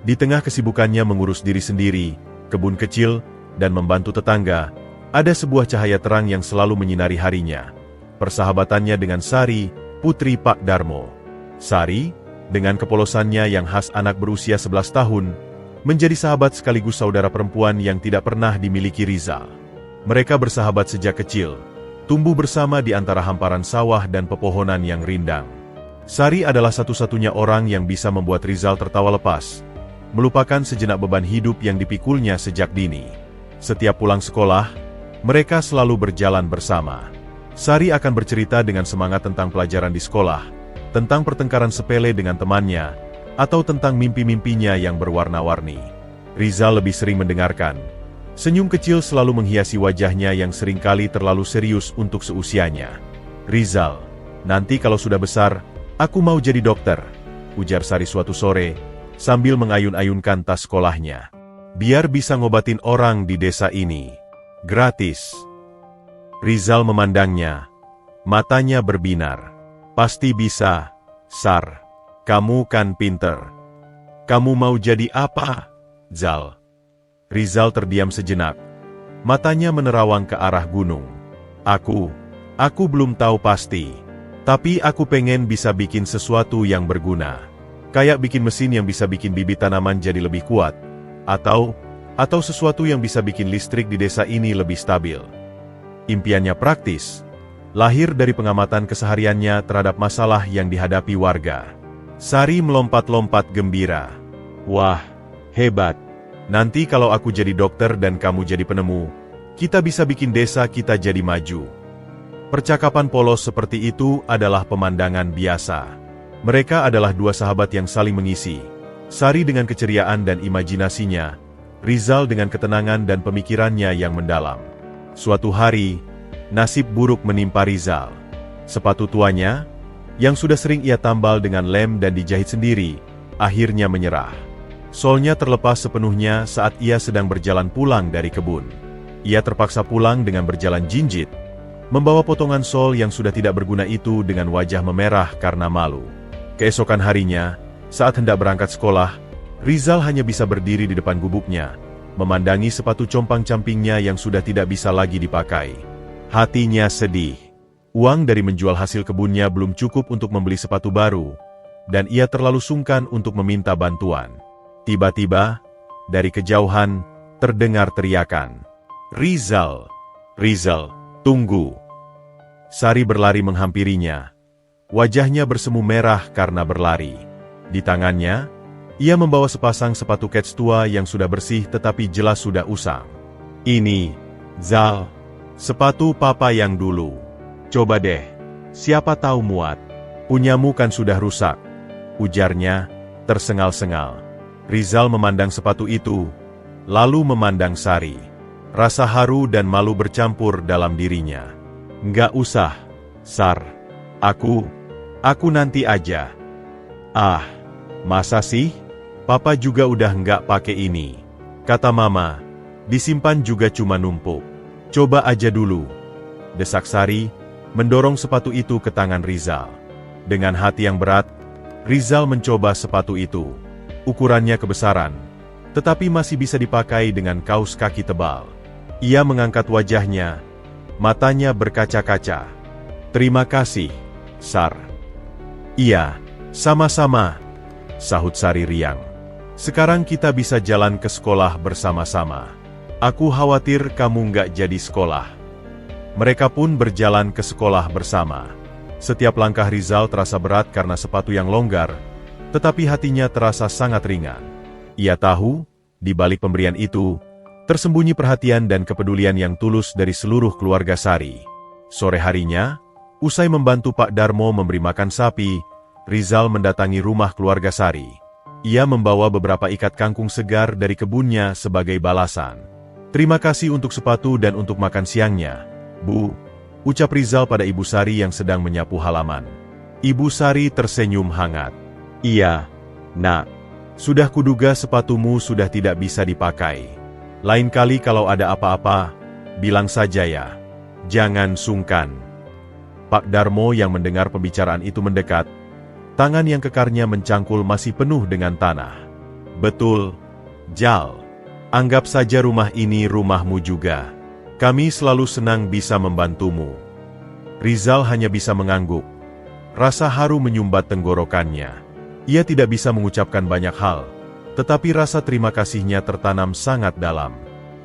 Di tengah kesibukannya mengurus diri sendiri, kebun kecil, dan membantu tetangga, ada sebuah cahaya terang yang selalu menyinari harinya. Persahabatannya dengan Sari, putri Pak Darmo. Sari, dengan kepolosannya yang khas anak berusia 11 tahun, menjadi sahabat sekaligus saudara perempuan yang tidak pernah dimiliki Rizal. Mereka bersahabat sejak kecil, tumbuh bersama di antara hamparan sawah dan pepohonan yang rindang. Sari adalah satu-satunya orang yang bisa membuat Rizal tertawa lepas, melupakan sejenak beban hidup yang dipikulnya sejak dini. Setiap pulang sekolah, mereka selalu berjalan bersama. Sari akan bercerita dengan semangat tentang pelajaran di sekolah, tentang pertengkaran sepele dengan temannya, atau tentang mimpi-mimpinya yang berwarna-warni. Rizal lebih sering mendengarkan. Senyum kecil selalu menghiasi wajahnya yang seringkali terlalu serius untuk seusianya. "Rizal, nanti kalau sudah besar, aku mau jadi dokter," ujar Sari suatu sore, sambil mengayun-ayunkan tas sekolahnya. "Biar bisa ngobatin orang di desa ini. Gratis." Rizal memandangnya. Matanya berbinar. "Pasti bisa, Sar. Kamu kan pinter. Kamu mau jadi apa, Zal?" Rizal terdiam sejenak. Matanya menerawang ke arah gunung. Aku belum tahu pasti. Tapi aku pengen bisa bikin sesuatu yang berguna. Kayak bikin mesin yang bisa bikin bibit tanaman jadi lebih kuat. Atau sesuatu yang bisa bikin listrik di desa ini lebih stabil. Impiannya praktis. Lahir dari pengamatan kesehariannya terhadap masalah yang dihadapi warga. Sari melompat-lompat gembira. "Wah, hebat. Nanti kalau aku jadi dokter dan kamu jadi penemu, kita bisa bikin desa kita jadi maju." Percakapan polos seperti itu adalah pemandangan biasa. Mereka adalah dua sahabat yang saling mengisi. Sari dengan keceriaan dan imajinasinya, Rizal dengan ketenangan dan pemikirannya yang mendalam. Suatu hari, nasib buruk menimpa Rizal. Sepatu tuanya, yang sudah sering ia tambal dengan lem dan dijahit sendiri, akhirnya menyerah. Solnya terlepas sepenuhnya saat ia sedang berjalan pulang dari kebun. Ia terpaksa pulang dengan berjalan jinjit, membawa potongan sol yang sudah tidak berguna itu dengan wajah memerah karena malu. Keesokan harinya, saat hendak berangkat sekolah, Rizal hanya bisa berdiri di depan gubuknya, memandangi sepatu compang-campingnya yang sudah tidak bisa lagi dipakai. Hatinya sedih. Uang dari menjual hasil kebunnya belum cukup untuk membeli sepatu baru, dan ia terlalu sungkan untuk meminta bantuan. Tiba-tiba, dari kejauhan, terdengar teriakan. "Rizal! Rizal, tunggu!" Sari berlari menghampirinya. Wajahnya bersemu merah karena berlari. Di tangannya, ia membawa sepasang sepatu kets tua yang sudah bersih tetapi jelas sudah usang. "Ini, Zal, sepatu papa yang dulu. Coba deh, siapa tahu muat. Punyamu kan sudah rusak," ujarnya, tersengal-sengal. Rizal memandang sepatu itu, lalu memandang Sari. Rasa haru dan malu bercampur dalam dirinya. "Nggak usah, Sar. Aku nanti aja." "Ah, masa sih? Papa juga udah nggak pakai ini," kata Mama. "Disimpan juga cuma numpuk. Coba aja dulu," desak Sari, mendorong sepatu itu ke tangan Rizal. Dengan hati yang berat, Rizal mencoba sepatu itu. Ukurannya kebesaran, tetapi masih bisa dipakai dengan kaus kaki tebal. Ia mengangkat wajahnya, matanya berkaca-kaca. "Terima kasih, Sar." "Iya, sama-sama," sahut Sari riang. "Sekarang kita bisa jalan ke sekolah bersama-sama. Aku khawatir kamu nggak jadi sekolah." Mereka pun berjalan ke sekolah bersama. Setiap langkah Rizal terasa berat karena sepatu yang longgar, tetapi hatinya terasa sangat ringan. Ia tahu, di balik pemberian itu, tersembunyi perhatian dan kepedulian yang tulus dari seluruh keluarga Sari. Sore harinya, usai membantu Pak Darmo memberi makan sapi, Rizal mendatangi rumah keluarga Sari. Ia membawa beberapa ikat kangkung segar dari kebunnya sebagai balasan. "Terima kasih untuk sepatu dan untuk makan siangnya, Bu," ucap Rizal pada Ibu Sari yang sedang menyapu halaman. Ibu Sari tersenyum hangat. "Iya, Nak. Sudah kuduga sepatumu sudah tidak bisa dipakai. Lain kali kalau ada apa-apa, bilang saja ya. Jangan sungkan." Pak Darmo yang mendengar pembicaraan itu mendekat. Tangan yang kekarnya mencangkul masih penuh dengan tanah. Betul, Jal. Anggap saja rumah ini rumahmu juga. Kami selalu senang bisa membantumu. Rizal hanya bisa mengangguk. Rasa haru menyumbat tenggorokannya. Ia tidak bisa mengucapkan banyak hal, tetapi rasa terima kasihnya tertanam sangat dalam.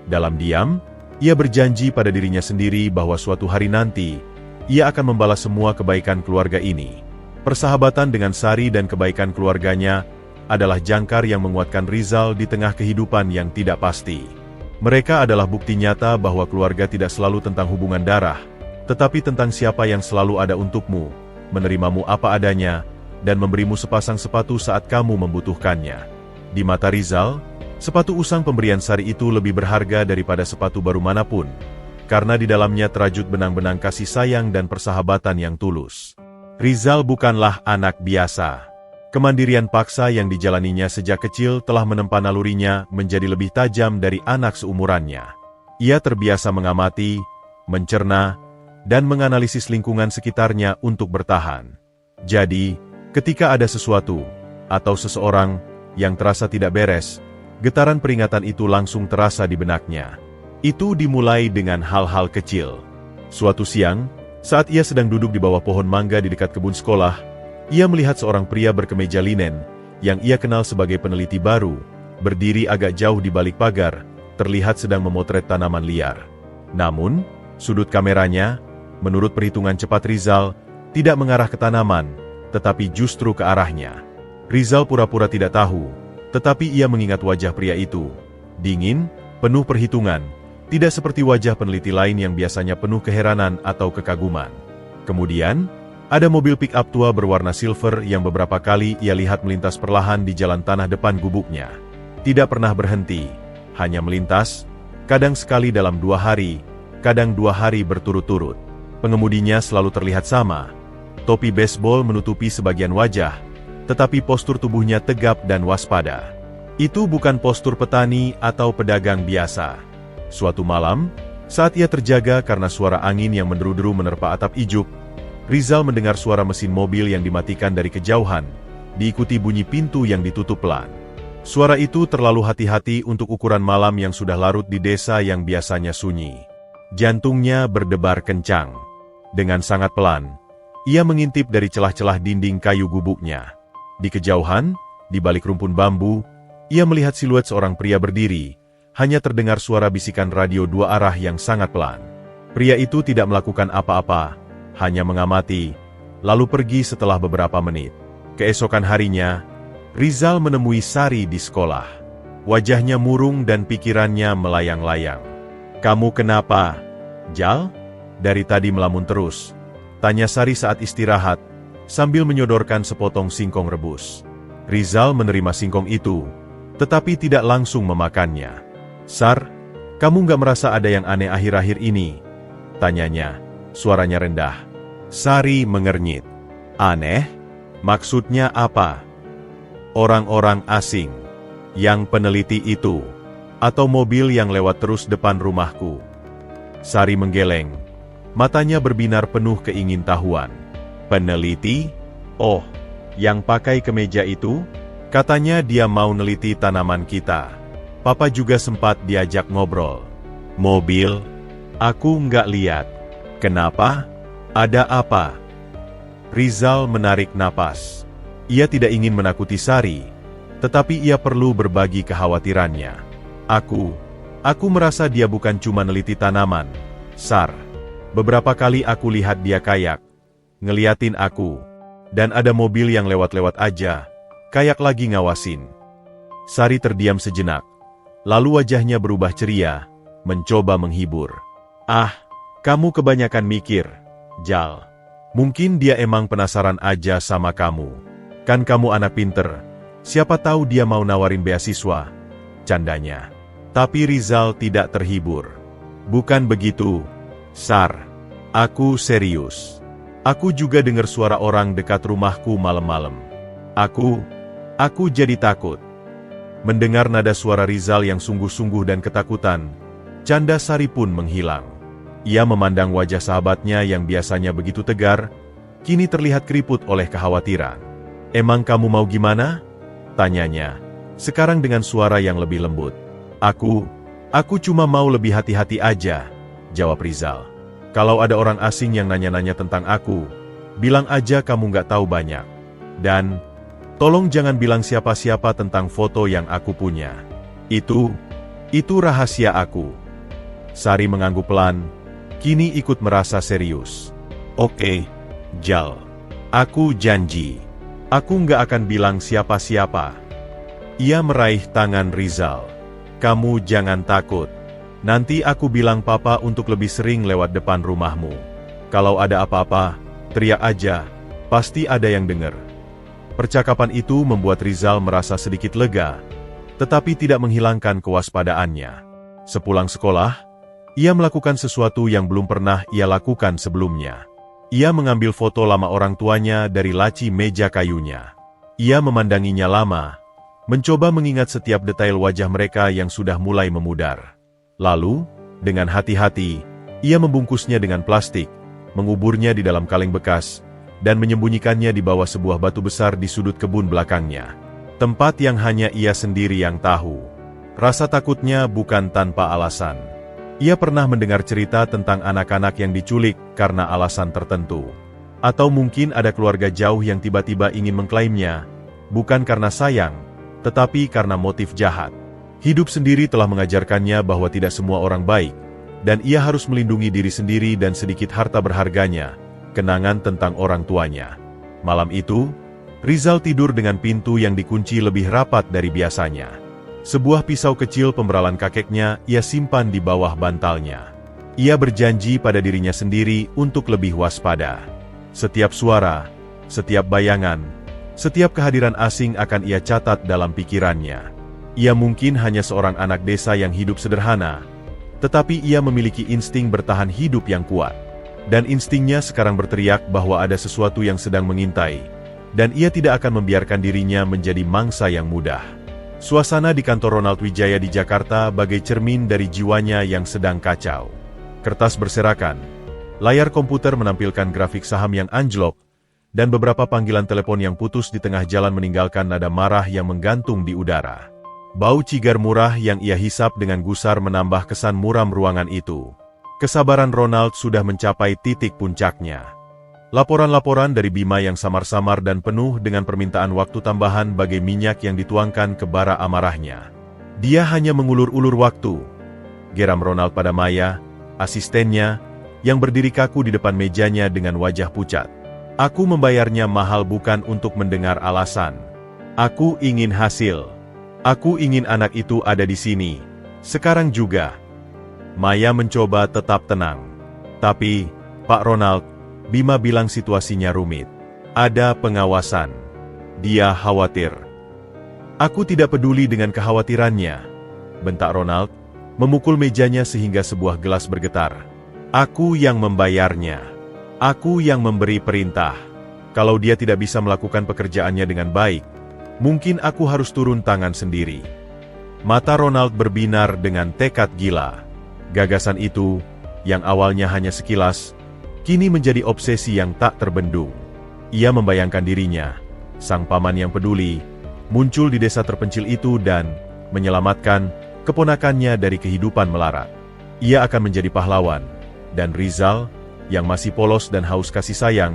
Dalam diam, ia berjanji pada dirinya sendiri bahwa suatu hari nanti, ia akan membalas semua kebaikan keluarga ini. Persahabatan dengan Sari dan kebaikan keluarganya adalah jangkar yang menguatkan Rizal di tengah kehidupan yang tidak pasti. Mereka adalah bukti nyata bahwa keluarga tidak selalu tentang hubungan darah, tetapi tentang siapa yang selalu ada untukmu, menerimamu apa adanya, dan memberimu sepasang sepatu saat kamu membutuhkannya. Di mata Rizal, sepatu usang pemberian Sari itu lebih berharga daripada sepatu baru manapun, karena di dalamnya terajut benang-benang kasih sayang dan persahabatan yang tulus. Rizal bukanlah anak biasa. Kemandirian paksa yang dijalaninya sejak kecil telah menempa nalurinya menjadi lebih tajam dari anak seumurannya. Ia terbiasa mengamati, mencerna, dan menganalisis lingkungan sekitarnya untuk bertahan. Jadi, ketika ada sesuatu atau seseorang yang terasa tidak beres, getaran peringatan itu langsung terasa di benaknya. Itu dimulai dengan hal-hal kecil. Suatu siang, saat ia sedang duduk di bawah pohon mangga di dekat kebun sekolah, ia melihat seorang pria berkemeja linen, yang ia kenal sebagai peneliti baru, berdiri agak jauh di balik pagar, terlihat sedang memotret tanaman liar. Namun, sudut kameranya, menurut perhitungan cepat Rizal, tidak mengarah ke tanaman, tetapi justru ke arahnya. Rizal pura-pura tidak tahu, tetapi ia mengingat wajah pria itu. Dingin, penuh perhitungan, tidak seperti wajah peneliti lain yang biasanya penuh keheranan atau kekaguman. Kemudian, ada mobil pick-up tua berwarna silver yang beberapa kali ia lihat melintas perlahan di jalan tanah depan gubuknya. Tidak pernah berhenti, hanya melintas, kadang sekali dalam 2 hari, kadang 2 hari berturut-turut. Pengemudinya selalu terlihat sama. Topi baseball menutupi sebagian wajah, tetapi postur tubuhnya tegap dan waspada. Itu bukan postur petani atau pedagang biasa. Suatu malam, saat ia terjaga karena suara angin yang menderu-deru menerpa atap ijuk, Rizal mendengar suara mesin mobil yang dimatikan dari kejauhan, diikuti bunyi pintu yang ditutup pelan. Suara itu terlalu hati-hati untuk ukuran malam yang sudah larut di desa yang biasanya sunyi. Jantungnya berdebar kencang. Dengan sangat pelan, ia mengintip dari celah-celah dinding kayu gubuknya. Di kejauhan, di balik rumpun bambu, ia melihat siluet seorang pria berdiri, hanya terdengar suara bisikan radio 2 arah yang sangat pelan. Pria itu tidak melakukan apa-apa, hanya mengamati, lalu pergi setelah beberapa menit. Keesokan harinya, Rizal menemui Sari di sekolah. Wajahnya murung dan pikirannya melayang-layang. "Kamu kenapa, Jal?" "Dari tadi melamun terus," tanya Sari saat istirahat, sambil menyodorkan sepotong singkong rebus. Rizal menerima singkong itu, tetapi tidak langsung memakannya. "Sar, kamu nggak merasa ada yang aneh akhir-akhir ini?" tanyanya, suaranya rendah. Sari mengernyit. "Aneh? Maksudnya apa?" "Orang-orang asing. Yang peneliti itu. Atau mobil yang lewat terus depan rumahku." Sari menggeleng. Matanya berbinar penuh keingintahuan. "Peneliti? Oh, yang pakai kemeja itu? Katanya dia mau neliti tanaman kita. Papa juga sempat diajak ngobrol." "Mobil? Aku nggak lihat. Kenapa? Ada apa?" Rizal menarik napas. Ia tidak ingin menakuti Sari, tetapi ia perlu berbagi kekhawatirannya. Aku merasa dia bukan cuma neliti tanaman, Sar. Beberapa kali aku lihat dia kayak, ngeliatin aku. Dan ada mobil yang lewat-lewat aja, kayak lagi ngawasin." Sari terdiam sejenak, lalu wajahnya berubah ceria, mencoba menghibur. "Ah, kamu kebanyakan mikir, Jal. Mungkin dia emang penasaran aja sama kamu. Kan kamu anak pinter, siapa tahu dia mau nawarin beasiswa," candanya. Tapi Rizal tidak terhibur. "Bukan begitu, Sar. Aku serius. Aku juga dengar suara orang dekat rumahku malam-malam. Aku jadi takut." Mendengar nada suara Rizal yang sungguh-sungguh dan ketakutan, canda Sari pun menghilang. Ia memandang wajah sahabatnya yang biasanya begitu tegar, kini terlihat keriput oleh kekhawatiran. "Emang kamu mau gimana?" tanyanya, Sekarang dengan suara yang lebih lembut. Aku cuma mau lebih hati-hati aja, jawab Rizal. Kalau ada orang asing yang nanya-nanya tentang aku, bilang aja kamu nggak tahu banyak. Dan, tolong jangan bilang siapa-siapa tentang foto yang aku punya. Itu rahasia aku. Sari mengangguk pelan, kini ikut merasa serius. Oke, Jal. Aku janji. Aku nggak akan bilang siapa-siapa. Ia meraih tangan Rizal. Kamu jangan takut. Nanti aku bilang papa untuk lebih sering lewat depan rumahmu. Kalau ada apa-apa, teriak aja. Pasti ada yang dengar. Percakapan itu membuat Rizal merasa sedikit lega, tetapi tidak menghilangkan kewaspadaannya. Sepulang sekolah, ia melakukan sesuatu yang belum pernah ia lakukan sebelumnya. Ia mengambil foto lama orang tuanya dari laci meja kayunya. Ia memandanginya lama, mencoba mengingat setiap detail wajah mereka yang sudah mulai memudar. Lalu, dengan hati-hati, ia membungkusnya dengan plastik, menguburnya di dalam kaleng bekas, dan menyembunyikannya di bawah sebuah batu besar di sudut kebun belakangnya. Tempat yang hanya ia sendiri yang tahu. Rasa takutnya bukan tanpa alasan. Ia pernah mendengar cerita tentang anak-anak yang diculik karena alasan tertentu. Atau mungkin ada keluarga jauh yang tiba-tiba ingin mengklaimnya, bukan karena sayang, tetapi karena motif jahat. Hidup sendiri telah mengajarkannya bahwa tidak semua orang baik, dan ia harus melindungi diri sendiri dan sedikit harta berharganya, kenangan tentang orang tuanya. Malam itu, Rizal tidur dengan pintu yang dikunci lebih rapat dari biasanya. Sebuah pisau kecil pemberalan kakeknya ia simpan di bawah bantalnya. Ia berjanji pada dirinya sendiri untuk lebih waspada. Setiap suara, setiap bayangan, setiap kehadiran asing akan ia catat dalam pikirannya. Ia mungkin hanya seorang anak desa yang hidup sederhana, tetapi ia memiliki insting bertahan hidup yang kuat. Dan instingnya sekarang berteriak bahwa ada sesuatu yang sedang mengintai, dan ia tidak akan membiarkan dirinya menjadi mangsa yang mudah. Suasana di kantor Ronald Wijaya di Jakarta bagai cermin dari jiwanya yang sedang kacau. Kertas berserakan, layar komputer menampilkan grafik saham yang anjlok, dan beberapa panggilan telepon yang putus di tengah jalan meninggalkan nada marah yang menggantung di udara. Bau cigar murah yang ia hisap dengan gusar menambah kesan muram ruangan itu. Kesabaran Ronald sudah mencapai titik puncaknya. Laporan-laporan dari Bima yang samar-samar dan penuh dengan permintaan waktu tambahan bagai minyak yang dituangkan ke bara amarahnya. Dia hanya mengulur-ulur waktu. Geram Ronald pada Maya, asistennya, yang berdiri kaku di depan mejanya dengan wajah pucat. Aku membayarnya mahal bukan untuk mendengar alasan. Aku ingin hasil. Aku ingin anak itu ada di sini. Sekarang juga. Maya mencoba tetap tenang. Tapi, Pak Ronald, Bima bilang situasinya rumit. Ada pengawasan. Dia khawatir. Aku tidak peduli dengan kekhawatirannya, bentak Ronald, memukul mejanya sehingga sebuah gelas bergetar. Aku yang membayarnya. Aku yang memberi perintah. Kalau dia tidak bisa melakukan pekerjaannya dengan baik, mungkin aku harus turun tangan sendiri. Mata Ronald berbinar dengan tekad gila. Gagasan itu, yang awalnya hanya sekilas, kini menjadi obsesi yang tak terbendung. Ia membayangkan dirinya, sang paman yang peduli, muncul di desa terpencil itu dan menyelamatkan keponakannya dari kehidupan melarat. Ia akan menjadi pahlawan, dan Rizal, yang masih polos dan haus kasih sayang,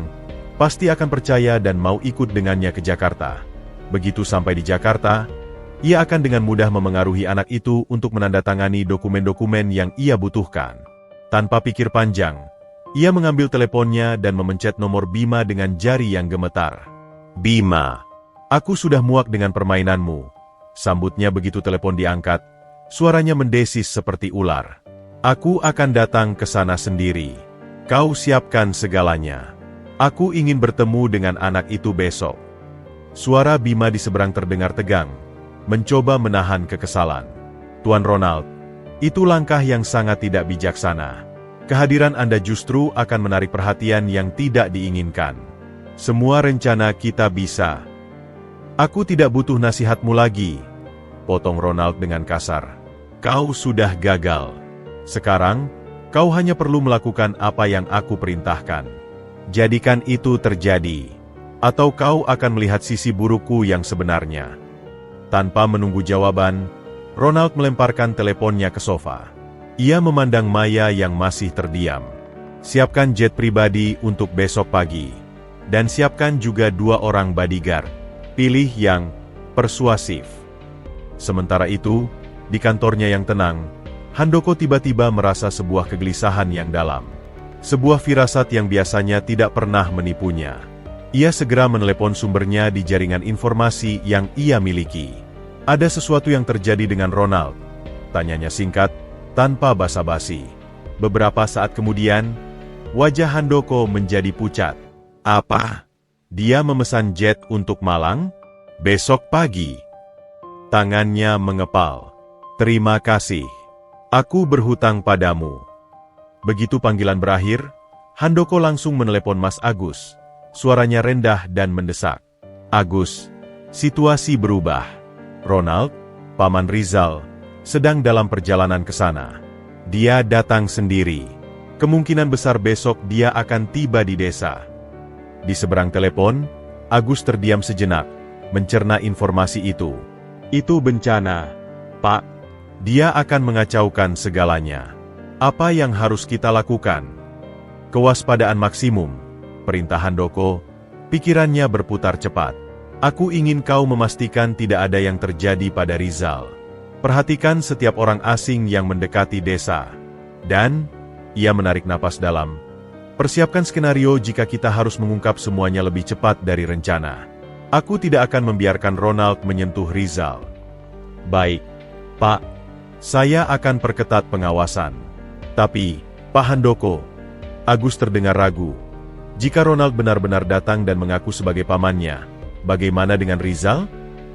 pasti akan percaya dan mau ikut dengannya ke Jakarta. Begitu sampai di Jakarta, ia akan dengan mudah memengaruhi anak itu untuk menandatangani dokumen-dokumen yang ia butuhkan. Tanpa pikir panjang, ia mengambil teleponnya dan memencet nomor Bima dengan jari yang gemetar. Bima, aku sudah muak dengan permainanmu. Sambutnya begitu telepon diangkat, suaranya mendesis seperti ular. Aku akan datang ke sana sendiri. Kau siapkan segalanya. Aku ingin bertemu dengan anak itu besok. Suara Bima di seberang terdengar tegang, mencoba menahan kekesalan. Tuan Ronald, itu langkah yang sangat tidak bijaksana. Kehadiran Anda justru akan menarik perhatian yang tidak diinginkan. Semua rencana kita bisa. Aku tidak butuh nasihatmu lagi, potong Ronald dengan kasar. Kau sudah gagal. Sekarang, kau hanya perlu melakukan apa yang aku perintahkan. Jadikan itu terjadi, atau kau akan melihat sisi burukku yang sebenarnya. Tanpa menunggu jawaban, Ronald melemparkan teleponnya ke sofa. Ia memandang Maya yang masih terdiam. Siapkan jet pribadi untuk besok pagi. Dan siapkan juga 2 orang bodyguard. Pilih yang persuasif. Sementara itu, di kantornya yang tenang, Handoko tiba-tiba merasa sebuah kegelisahan yang dalam. Sebuah firasat yang biasanya tidak pernah menipunya. Ia segera menelepon sumbernya di jaringan informasi yang ia miliki. Ada sesuatu yang terjadi dengan Ronald? Tanyanya singkat, tanpa basa-basi. Beberapa saat kemudian, wajah Handoko menjadi pucat. Apa? Dia memesan jet untuk Malang? Besok pagi. Tangannya mengepal. Terima kasih. Aku berhutang padamu. Begitu panggilan berakhir, Handoko langsung menelepon Mas Agus. Suaranya rendah dan mendesak. Agus, situasi berubah. Ronald, Paman Rizal, sedang dalam perjalanan ke sana. Dia datang sendiri. Kemungkinan besar besok dia akan tiba di desa. Di seberang telepon, Agus terdiam sejenak, mencerna informasi itu. Itu bencana, Pak. Dia akan mengacaukan segalanya. Apa yang harus kita lakukan? Kewaspadaan maksimum, perintah Handoko. Pikirannya berputar cepat. Aku ingin kau memastikan tidak ada yang terjadi pada Rizal. Perhatikan setiap orang asing yang mendekati desa. Dan, ia menarik napas dalam. Persiapkan skenario jika kita harus mengungkap semuanya lebih cepat dari rencana. Aku tidak akan membiarkan Ronald menyentuh Rizal. Baik, Pak. Saya akan perketat pengawasan. Tapi, Pak Handoko, Agus terdengar ragu. Jika Ronald benar-benar datang dan mengaku sebagai pamannya, bagaimana dengan Rizal?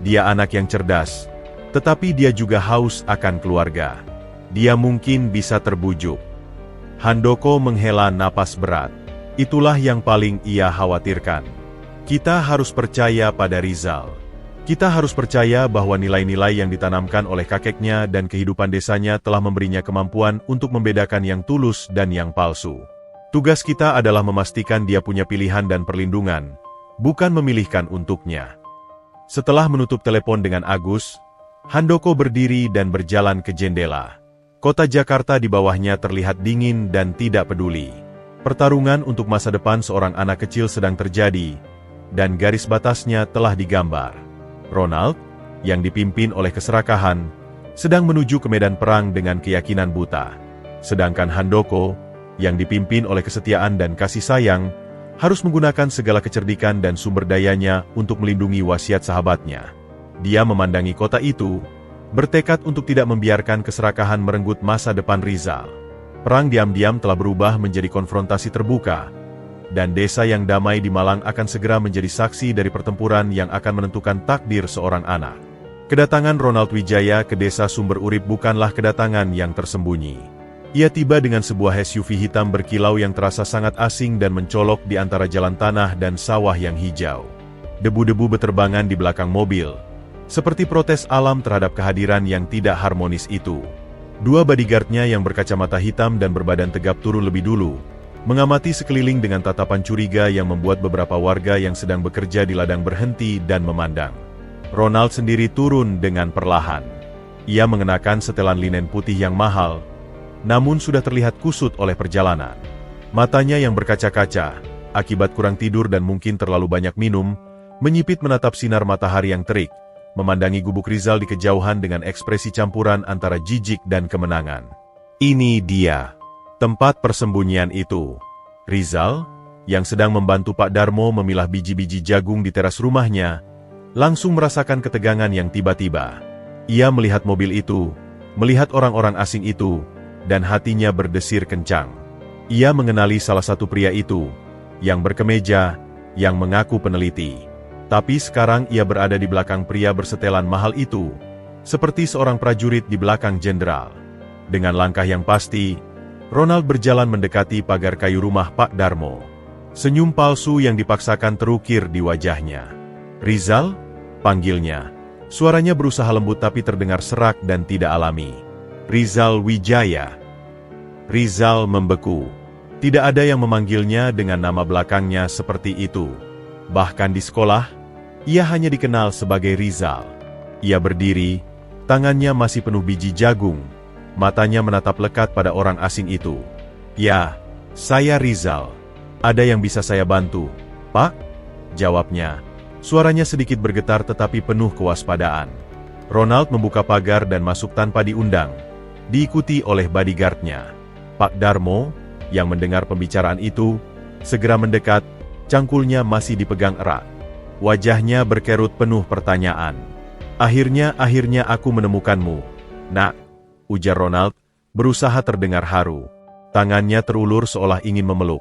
Dia anak yang cerdas, tetapi dia juga haus akan keluarga. Dia mungkin bisa terbujuk. Handoko menghela napas berat. Itulah yang paling ia khawatirkan. Kita harus percaya pada Rizal. Kita harus percaya bahwa nilai-nilai yang ditanamkan oleh kakeknya dan kehidupan desanya telah memberinya kemampuan untuk membedakan yang tulus dan yang palsu. Tugas kita adalah memastikan dia punya pilihan dan perlindungan, bukan memilihkan untuknya. Setelah menutup telepon dengan Agus, Handoko berdiri dan berjalan ke jendela. Kota Jakarta di bawahnya terlihat dingin dan tidak peduli. Pertarungan untuk masa depan seorang anak kecil sedang terjadi, dan garis batasnya telah digambar. Ronald, yang dipimpin oleh keserakahan, sedang menuju ke medan perang dengan keyakinan buta. Sedangkan Handoko, yang dipimpin oleh kesetiaan dan kasih sayang, harus menggunakan segala kecerdikan dan sumber dayanya untuk melindungi wasiat sahabatnya. Dia memandangi kota itu, bertekad untuk tidak membiarkan keserakahan merenggut masa depan Rizal. Perang diam-diam telah berubah menjadi konfrontasi terbuka, dan desa yang damai di Malang akan segera menjadi saksi dari pertempuran yang akan menentukan takdir seorang anak. Kedatangan Ronald Wijaya ke desa Sumber Urip bukanlah kedatangan yang tersembunyi. Ia tiba dengan sebuah SUV hitam berkilau yang terasa sangat asing dan mencolok di antara jalan tanah dan sawah yang hijau. Debu-debu beterbangan di belakang mobil, seperti protes alam terhadap kehadiran yang tidak harmonis itu. 2 bodyguardnya yang berkacamata hitam dan berbadan tegap turun lebih dulu, mengamati sekeliling dengan tatapan curiga yang membuat beberapa warga yang sedang bekerja di ladang berhenti dan memandang. Ronald sendiri turun dengan perlahan. Ia mengenakan setelan linen putih yang mahal, namun sudah terlihat kusut oleh perjalanan. Matanya yang berkaca-kaca, akibat kurang tidur dan mungkin terlalu banyak minum, menyipit menatap sinar matahari yang terik, memandangi gubuk Rizal di kejauhan dengan ekspresi campuran antara jijik dan kemenangan. Ini dia, tempat persembunyian itu. Rizal, yang sedang membantu Pak Darmo memilah biji-biji jagung di teras rumahnya, langsung merasakan ketegangan yang tiba-tiba. Ia melihat mobil itu, melihat orang-orang asing itu, dan hatinya berdesir kencang. Ia mengenali salah satu pria itu, yang berkemeja, yang mengaku peneliti. Tapi sekarang ia berada di belakang pria bersetelan mahal itu, seperti seorang prajurit di belakang jenderal. Dengan langkah yang pasti, Ronald berjalan mendekati pagar kayu rumah Pak Darmo. Senyum palsu yang dipaksakan terukir di wajahnya. Rizal, panggilnya. Suaranya berusaha lembut tapi terdengar serak dan tidak alami. Rizal Wijaya. Rizal membeku. Tidak ada yang memanggilnya dengan nama belakangnya seperti itu. Bahkan di sekolah, ia hanya dikenal sebagai Rizal. Ia berdiri, tangannya masih penuh biji jagung, matanya menatap lekat pada orang asing itu. "Ya, saya Rizal. Ada yang bisa saya bantu, Pak?" jawabnya. Suaranya sedikit bergetar tetapi penuh kewaspadaan. Ronald membuka pagar dan masuk tanpa diundang, diikuti oleh bodyguard-nya. Pak Darmo, yang mendengar pembicaraan itu, segera mendekat, cangkulnya masih dipegang erat. Wajahnya berkerut penuh pertanyaan. Akhirnya aku menemukanmu, Nak," ujar Ronald, berusaha terdengar haru. Tangannya terulur seolah ingin memeluk,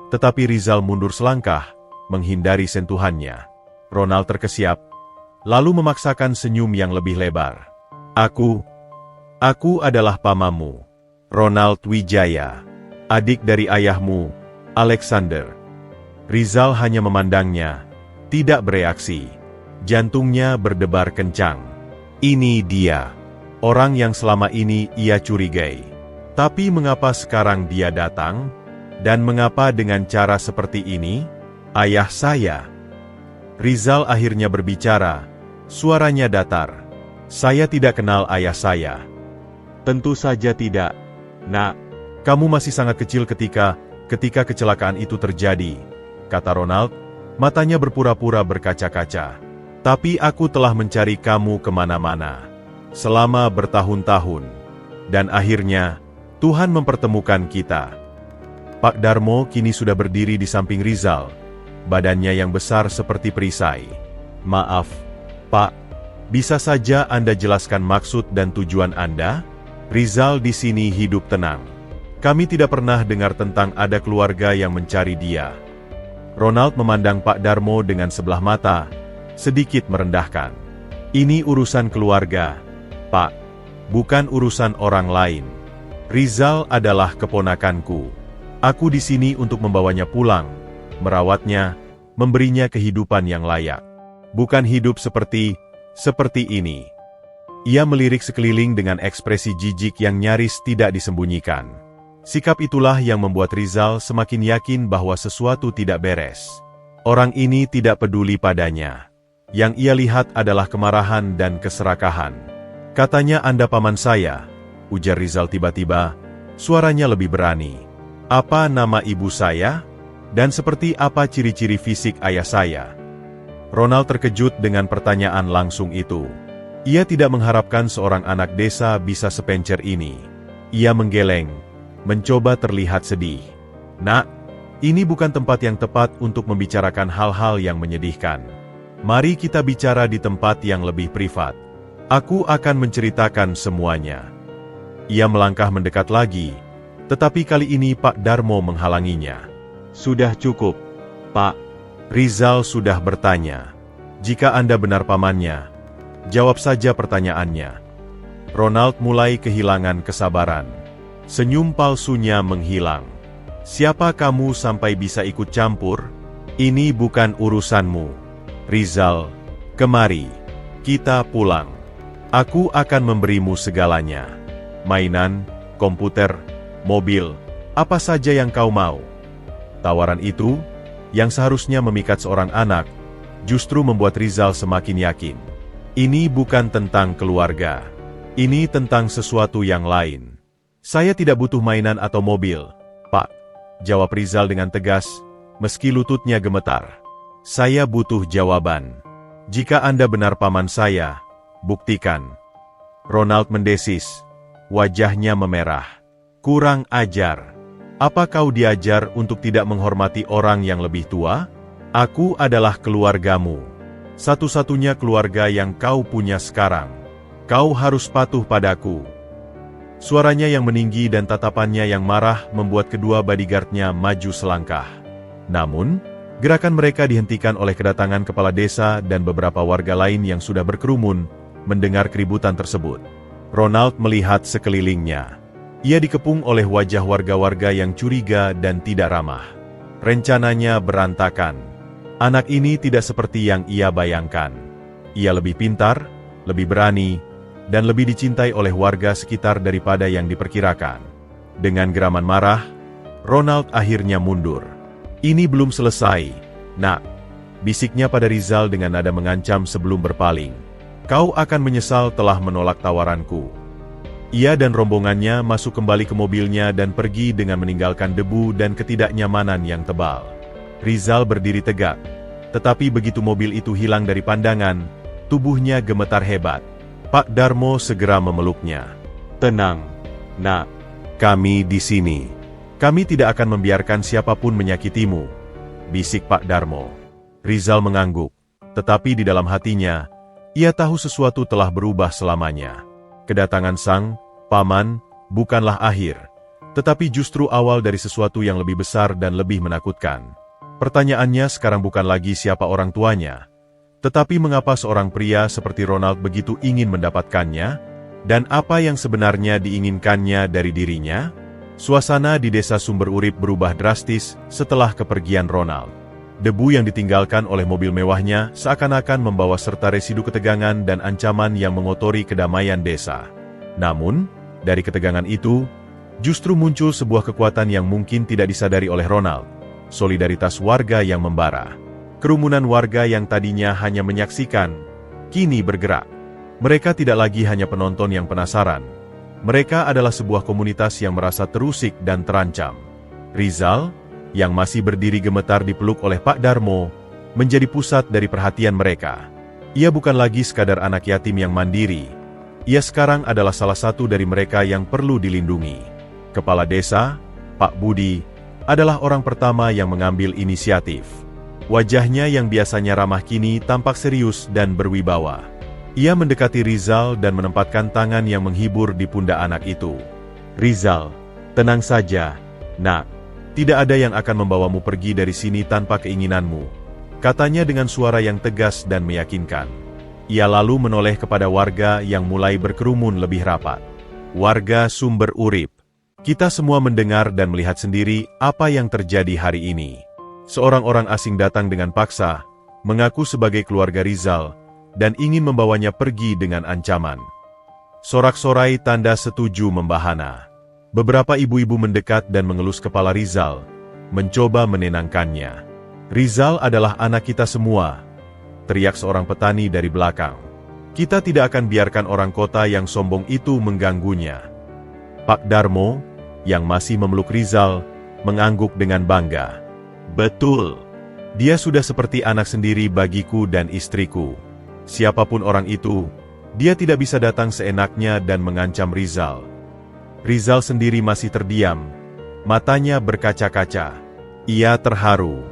tetapi Rizal mundur selangkah, menghindari sentuhannya. Ronald terkesiap, lalu memaksakan senyum yang lebih lebar. Aku adalah pamamu, Ronald Wijaya, adik dari ayahmu, Alexander." Rizal hanya memandangnya, tidak bereaksi. Jantungnya berdebar kencang. Ini dia, orang yang selama ini ia curigai. Tapi mengapa sekarang dia datang? Dan mengapa dengan cara seperti ini? "Ayah saya." Rizal akhirnya berbicara, suaranya datar. "Saya tidak kenal ayah saya." "Tentu saja tidak, Nak. Kamu masih sangat kecil ketika kecelakaan itu terjadi," kata Ronald, matanya berpura-pura berkaca-kaca. "Tapi aku telah mencari kamu kemana-mana, selama bertahun-tahun. Dan akhirnya, Tuhan mempertemukan kita." Pak Darmo kini sudah berdiri di samping Rizal, badannya yang besar seperti perisai. "Maaf, Pak, bisa saja Anda jelaskan maksud dan tujuan Anda?" "Rizal di sini hidup tenang. Kami tidak pernah dengar tentang ada keluarga yang mencari dia." Ronald memandang Pak Darmo dengan sebelah mata, sedikit merendahkan. "Ini urusan keluarga, Pak, bukan urusan orang lain. Rizal adalah keponakanku. Aku di sini untuk membawanya pulang, merawatnya, memberinya kehidupan yang layak. Bukan hidup seperti ini." Ia melirik sekeliling dengan ekspresi jijik yang nyaris tidak disembunyikan. Sikap itulah yang membuat Rizal semakin yakin bahwa sesuatu tidak beres. Orang ini tidak peduli padanya. Yang ia lihat adalah kemarahan dan keserakahan. "Katanya Anda paman saya," ujar Rizal tiba-tiba, suaranya lebih berani. "Apa nama ibu saya? Dan seperti apa ciri-ciri fisik ayah saya?" Ronald terkejut dengan pertanyaan langsung itu. Ia tidak mengharapkan seorang anak desa bisa sepencer ini. Ia menggeleng, mencoba terlihat sedih. "Nak, ini bukan tempat yang tepat untuk membicarakan hal-hal yang menyedihkan. Mari kita bicara di tempat yang lebih privat. Aku akan menceritakan semuanya." Ia melangkah mendekat lagi, tetapi kali ini Pak Darmo menghalanginya. "Sudah cukup, Pak." Rizal sudah bertanya. "Jika Anda benar pamannya, jawab saja pertanyaannya." Ronald mulai kehilangan kesabaran. Senyum palsunya menghilang. "Siapa kamu sampai bisa ikut campur? Ini bukan urusanmu. Rizal, kemari. Kita pulang. Aku akan memberimu segalanya. Mainan, komputer, mobil, apa saja yang kau mau." Tawaran itu, yang seharusnya memikat seorang anak, justru membuat Rizal semakin yakin. Ini bukan tentang keluarga. Ini tentang sesuatu yang lain. "Saya tidak butuh mainan atau mobil, Pak," jawab Rizal dengan tegas, meski lututnya gemetar. "Saya butuh jawaban. Jika Anda benar paman saya, buktikan." Ronald mendesis, wajahnya memerah. "Kurang ajar. Apa kau diajar untuk tidak menghormati orang yang lebih tua? Aku adalah keluargamu. Satu-satunya keluarga yang kau punya sekarang. Kau harus patuh padaku." Suaranya yang meninggi dan tatapannya yang marah membuat kedua bodyguard-nya maju selangkah. Namun, gerakan mereka dihentikan oleh kedatangan kepala desa dan beberapa warga lain yang sudah berkerumun mendengar keributan tersebut. Ronald melihat sekelilingnya. Ia dikepung oleh wajah warga-warga yang curiga dan tidak ramah. Rencananya berantakan. Anak ini tidak seperti yang ia bayangkan. Ia lebih pintar, lebih berani, dan lebih dicintai oleh warga sekitar daripada yang diperkirakan. Dengan geraman marah, Ronald akhirnya mundur. "Ini belum selesai, Nak," bisiknya pada Rizal dengan nada mengancam sebelum berpaling. Kau akan menyesal telah menolak tawaranku. Ia dan rombongannya masuk kembali ke mobilnya dan pergi dengan meninggalkan debu dan ketidaknyamanan yang tebal. Rizal berdiri tegak. Tetapi begitu mobil itu hilang dari pandangan, tubuhnya gemetar hebat. Pak Darmo segera memeluknya. Tenang, nak. Kami di sini. Kami tidak akan membiarkan siapapun menyakitimu, bisik Pak Darmo. Rizal mengangguk. Tetapi di dalam hatinya, ia tahu sesuatu telah berubah selamanya. Kedatangan sang paman bukanlah akhir, tetapi justru awal dari sesuatu yang lebih besar dan lebih menakutkan. Pertanyaannya sekarang bukan lagi siapa orang tuanya, tetapi mengapa seorang pria seperti Ronald begitu ingin mendapatkannya, dan apa yang sebenarnya diinginkannya dari dirinya? Suasana di desa Sumber Urip berubah drastis setelah kepergian Ronald. Debu yang ditinggalkan oleh mobil mewahnya seakan-akan membawa serta residu ketegangan dan ancaman yang mengotori kedamaian desa. Namun, dari ketegangan itu, justru muncul sebuah kekuatan yang mungkin tidak disadari oleh Ronald. Solidaritas warga yang membara. Kerumunan warga yang tadinya hanya menyaksikan, kini bergerak. Mereka tidak lagi hanya penonton yang penasaran. Mereka adalah sebuah komunitas yang merasa terusik dan terancam. Rizal, yang masih berdiri gemetar dipeluk oleh Pak Darmo, menjadi pusat dari perhatian mereka. Ia bukan lagi sekadar anak yatim yang mandiri. Ia sekarang adalah salah satu dari mereka yang perlu dilindungi. Kepala desa, Pak Budi, adalah orang pertama yang mengambil inisiatif. Wajahnya yang biasanya ramah kini tampak serius dan berwibawa. Ia mendekati Rizal dan menempatkan tangan yang menghibur di pundak anak itu. Rizal, tenang saja, nak. Tidak ada yang akan membawamu pergi dari sini tanpa keinginanmu, katanya dengan suara yang tegas dan meyakinkan. Ia lalu menoleh kepada warga yang mulai berkerumun lebih rapat. Warga Sumber Urip. Kita semua mendengar dan melihat sendiri apa yang terjadi hari ini. Seorang orang asing datang dengan paksa, mengaku sebagai keluarga Rizal, dan ingin membawanya pergi dengan ancaman. Sorak-sorai tanda setuju membahana. Beberapa ibu-ibu mendekat dan mengelus kepala Rizal, mencoba menenangkannya. Rizal adalah anak kita semua, teriak seorang petani dari belakang. Kita tidak akan biarkan orang kota yang sombong itu mengganggunya. Pak Darmo, yang masih memeluk Rizal, mengangguk dengan bangga. Betul, dia sudah seperti anak sendiri bagiku dan istriku. Siapapun orang itu, dia tidak bisa datang seenaknya dan mengancam Rizal. Rizal sendiri masih terdiam, matanya berkaca-kaca. Ia terharu.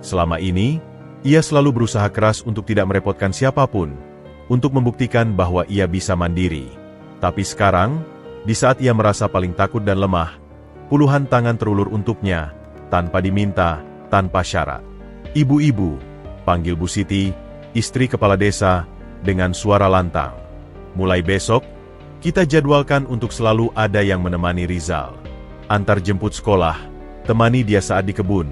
Selama ini, ia selalu berusaha keras untuk tidak merepotkan siapapun, untuk membuktikan bahwa ia bisa mandiri. Tapi sekarang, di saat ia merasa paling takut dan lemah, puluhan tangan terulur untuknya, tanpa diminta, tanpa syarat. Ibu-ibu, panggil Bu Siti, istri kepala desa, dengan suara lantang. Mulai besok, kita jadwalkan untuk selalu ada yang menemani Rizal. Antar jemput sekolah, temani dia saat di kebun,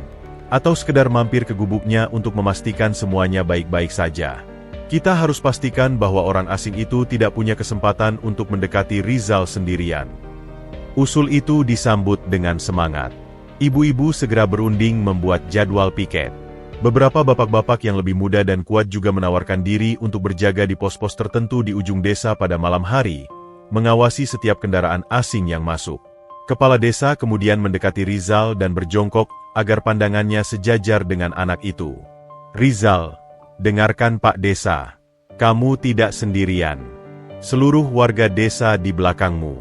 atau sekedar mampir ke gubuknya untuk memastikan semuanya baik-baik saja. Kita harus pastikan bahwa orang asing itu tidak punya kesempatan untuk mendekati Rizal sendirian. Usul itu disambut dengan semangat. Ibu-ibu segera berunding membuat jadwal piket. Beberapa bapak-bapak yang lebih muda dan kuat juga menawarkan diri untuk berjaga di pos-pos tertentu di ujung desa pada malam hari, mengawasi setiap kendaraan asing yang masuk. Kepala desa kemudian mendekati Rizal dan berjongkok agar pandangannya sejajar dengan anak itu. Rizal, dengarkan Pak Desa, kamu tidak sendirian. Seluruh warga desa di belakangmu.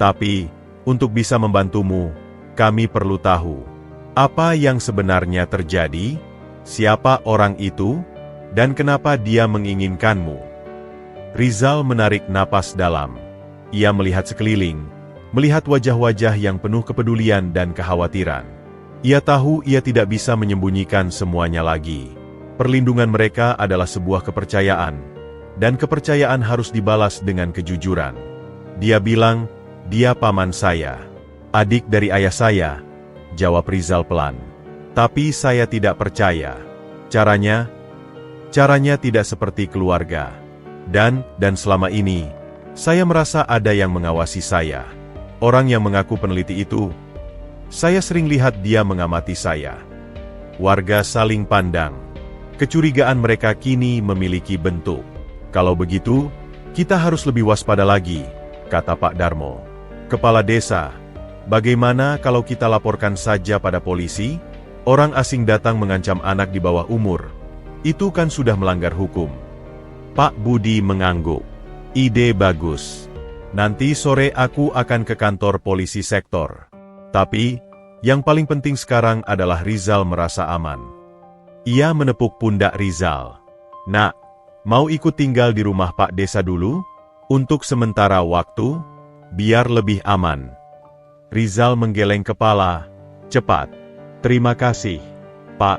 Tapi, untuk bisa membantumu, kami perlu tahu, apa yang sebenarnya terjadi, siapa orang itu, dan kenapa dia menginginkanmu. Rizal menarik napas dalam. Ia melihat sekeliling, melihat wajah-wajah yang penuh kepedulian dan kekhawatiran. Ia tahu ia tidak bisa menyembunyikan semuanya lagi. Perlindungan mereka adalah sebuah kepercayaan, dan kepercayaan harus dibalas dengan kejujuran. Dia bilang, dia paman saya. Adik dari ayah saya, jawab Rizal pelan. Tapi saya tidak percaya. Caranya tidak seperti keluarga. Dan selama ini, saya merasa ada yang mengawasi saya. Orang yang mengaku peneliti itu, saya sering lihat dia mengamati saya. Warga saling pandang. Kecurigaan mereka kini memiliki bentuk. Kalau begitu, kita harus lebih waspada lagi, kata Pak Darmo. Kepala desa, bagaimana kalau kita laporkan saja pada polisi? Orang asing datang mengancam anak di bawah umur. Itu kan sudah melanggar hukum. Pak Budi mengangguk. Ide bagus. Nanti sore aku akan ke kantor polisi sektor. Tapi, yang paling penting sekarang adalah Rizal merasa aman. Ia menepuk pundak Rizal. Nak, mau ikut tinggal di rumah Pak Desa dulu? Untuk sementara waktu, biar lebih aman. Rizal menggeleng kepala. Cepat. Terima kasih, Pak.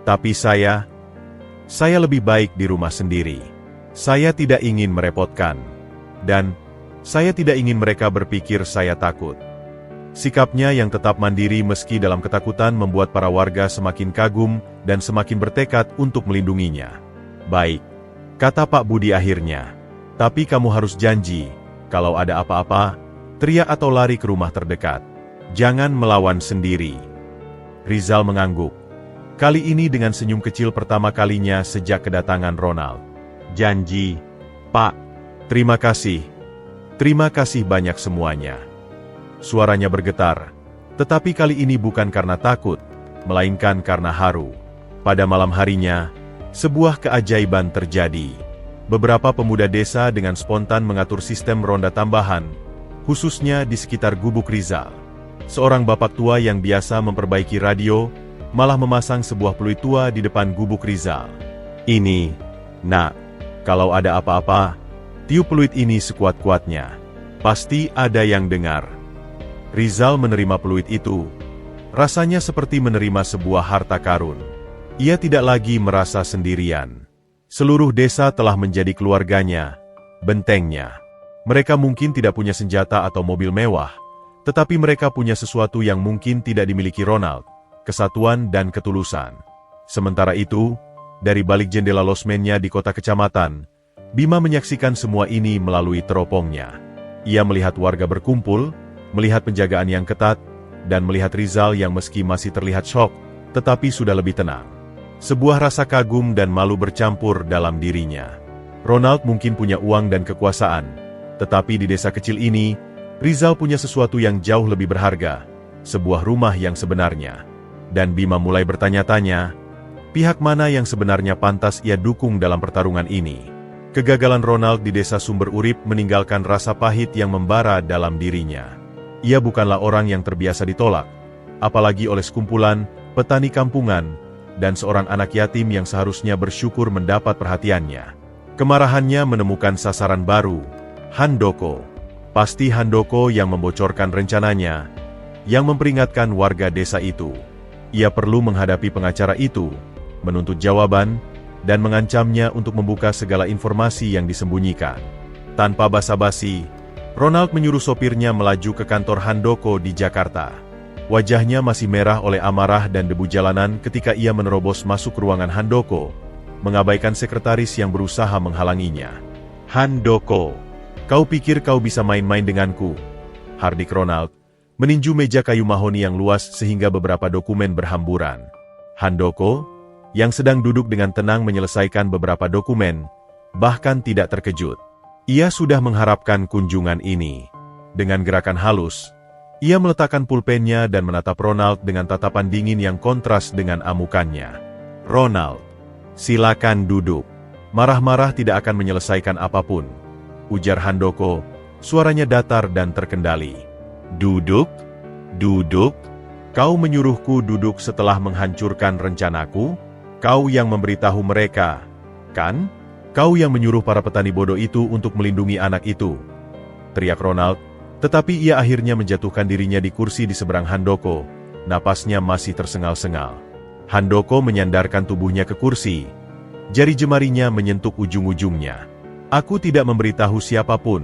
Tapi saya lebih baik di rumah sendiri. Saya tidak ingin merepotkan. Dan, saya tidak ingin mereka berpikir saya takut. Sikapnya yang tetap mandiri meski dalam ketakutan membuat para warga semakin kagum dan semakin bertekad untuk melindunginya. Baik, kata Pak Budi akhirnya. Tapi kamu harus janji, kalau ada apa-apa, teriak atau lari ke rumah terdekat. Jangan melawan sendiri. Rizal mengangguk. Kali ini dengan senyum kecil pertama kalinya sejak kedatangan Ronald. Janji, Pak. Terima kasih. Terima kasih banyak semuanya. Suaranya bergetar, tetapi kali ini bukan karena takut, melainkan karena haru. Pada malam harinya, sebuah keajaiban terjadi. Beberapa pemuda desa dengan spontan mengatur sistem ronda tambahan, khususnya di sekitar gubuk Rizal. Seorang bapak tua yang biasa memperbaiki radio, malah memasang sebuah peluit tua di depan gubuk Rizal. Ini, nak, kalau ada apa-apa, tiup peluit ini sekuat-kuatnya. Pasti ada yang dengar. Rizal menerima peluit itu. Rasanya seperti menerima sebuah harta karun. Ia tidak lagi merasa sendirian. Seluruh desa telah menjadi keluarganya, bentengnya. Mereka mungkin tidak punya senjata atau mobil mewah, tetapi mereka punya sesuatu yang mungkin tidak dimiliki Ronald, kesatuan dan ketulusan. Sementara itu, dari balik jendela losmennya di kota kecamatan, Bima menyaksikan semua ini melalui teropongnya. Ia melihat warga berkumpul, melihat penjagaan yang ketat, dan melihat Rizal yang meski masih terlihat syok, tetapi sudah lebih tenang. Sebuah rasa kagum dan malu bercampur dalam dirinya. Ronald mungkin punya uang dan kekuasaan, tetapi di desa kecil ini, Rizal punya sesuatu yang jauh lebih berharga, sebuah rumah yang sebenarnya. Dan Bima mulai bertanya-tanya, pihak mana yang sebenarnya pantas ia dukung dalam pertarungan ini. Kegagalan Ronald di desa Sumber Urip meninggalkan rasa pahit yang membara dalam dirinya. Ia bukanlah orang yang terbiasa ditolak, apalagi oleh sekumpulan petani kampungan dan seorang anak yatim yang seharusnya bersyukur mendapat perhatiannya. Kemarahannya menemukan sasaran baru, Handoko. Pasti Handoko yang membocorkan rencananya, yang memperingatkan warga desa itu. Ia perlu menghadapi pengacara itu, menuntut jawaban, dan mengancamnya untuk membuka segala informasi yang disembunyikan. Tanpa basa-basi, Ronald menyuruh sopirnya melaju ke kantor Handoko di Jakarta. Wajahnya masih merah oleh amarah dan debu jalanan ketika ia menerobos masuk ruangan Handoko, mengabaikan sekretaris yang berusaha menghalanginya. Handoko, kau pikir kau bisa main-main denganku? Hardik Ronald, meninju meja kayu mahoni yang luas sehingga beberapa dokumen berhamburan. Handoko, yang sedang duduk dengan tenang menyelesaikan beberapa dokumen, bahkan tidak terkejut. Ia sudah mengharapkan kunjungan ini. Dengan gerakan halus, ia meletakkan pulpennya dan menatap Ronald dengan tatapan dingin yang kontras dengan amukannya. Ronald, silakan duduk. Marah-marah tidak akan menyelesaikan apapun, ujar Handoko, suaranya datar dan terkendali. Duduk? Duduk? Kau menyuruhku duduk setelah menghancurkan rencanaku? Kau yang memberitahu mereka, kan? Kau yang menyuruh para petani bodoh itu untuk melindungi anak itu, teriak Ronald, tetapi ia akhirnya menjatuhkan dirinya di kursi di seberang Handoko, napasnya masih tersengal-sengal. Handoko menyandarkan tubuhnya ke kursi, jari jemarinya menyentuh ujung-ujungnya. Aku tidak memberitahu siapapun,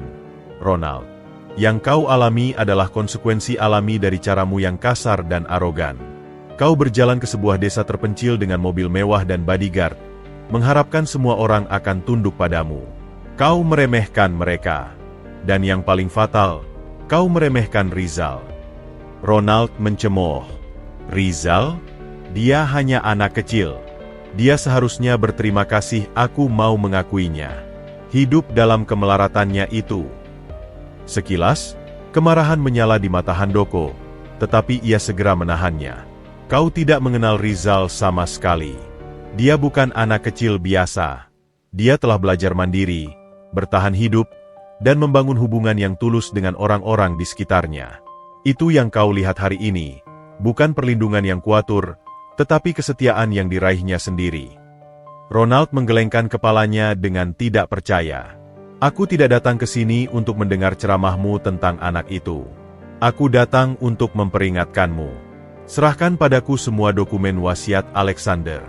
Ronald. Yang kau alami adalah konsekuensi alami dari caramu yang kasar dan arogan. Kau berjalan ke sebuah desa terpencil dengan mobil mewah dan bodyguard, mengharapkan semua orang akan tunduk padamu. Kau meremehkan mereka. Dan yang paling fatal, kau meremehkan Rizal. Ronald mencemooh. Rizal? Dia hanya anak kecil. Dia seharusnya berterima kasih aku mau mengakuinya. hidup dalam kemelaratannya itu. Sekilas, kemarahan menyala di mata Handoko, tetapi ia segera menahannya. Kau tidak mengenal Rizal sama sekali. Dia bukan anak kecil biasa. Dia telah belajar mandiri, bertahan hidup, dan membangun hubungan yang tulus dengan orang-orang di sekitarnya. Itu yang kau lihat hari ini, bukan perlindungan yang kuatur, tetapi kesetiaan yang diraihnya sendiri. Ronald menggelengkan kepalanya dengan tidak percaya. Aku tidak datang ke sini untuk mendengar ceramahmu tentang anak itu. Aku datang untuk memperingatkanmu. Serahkan padaku semua dokumen wasiat Alexander.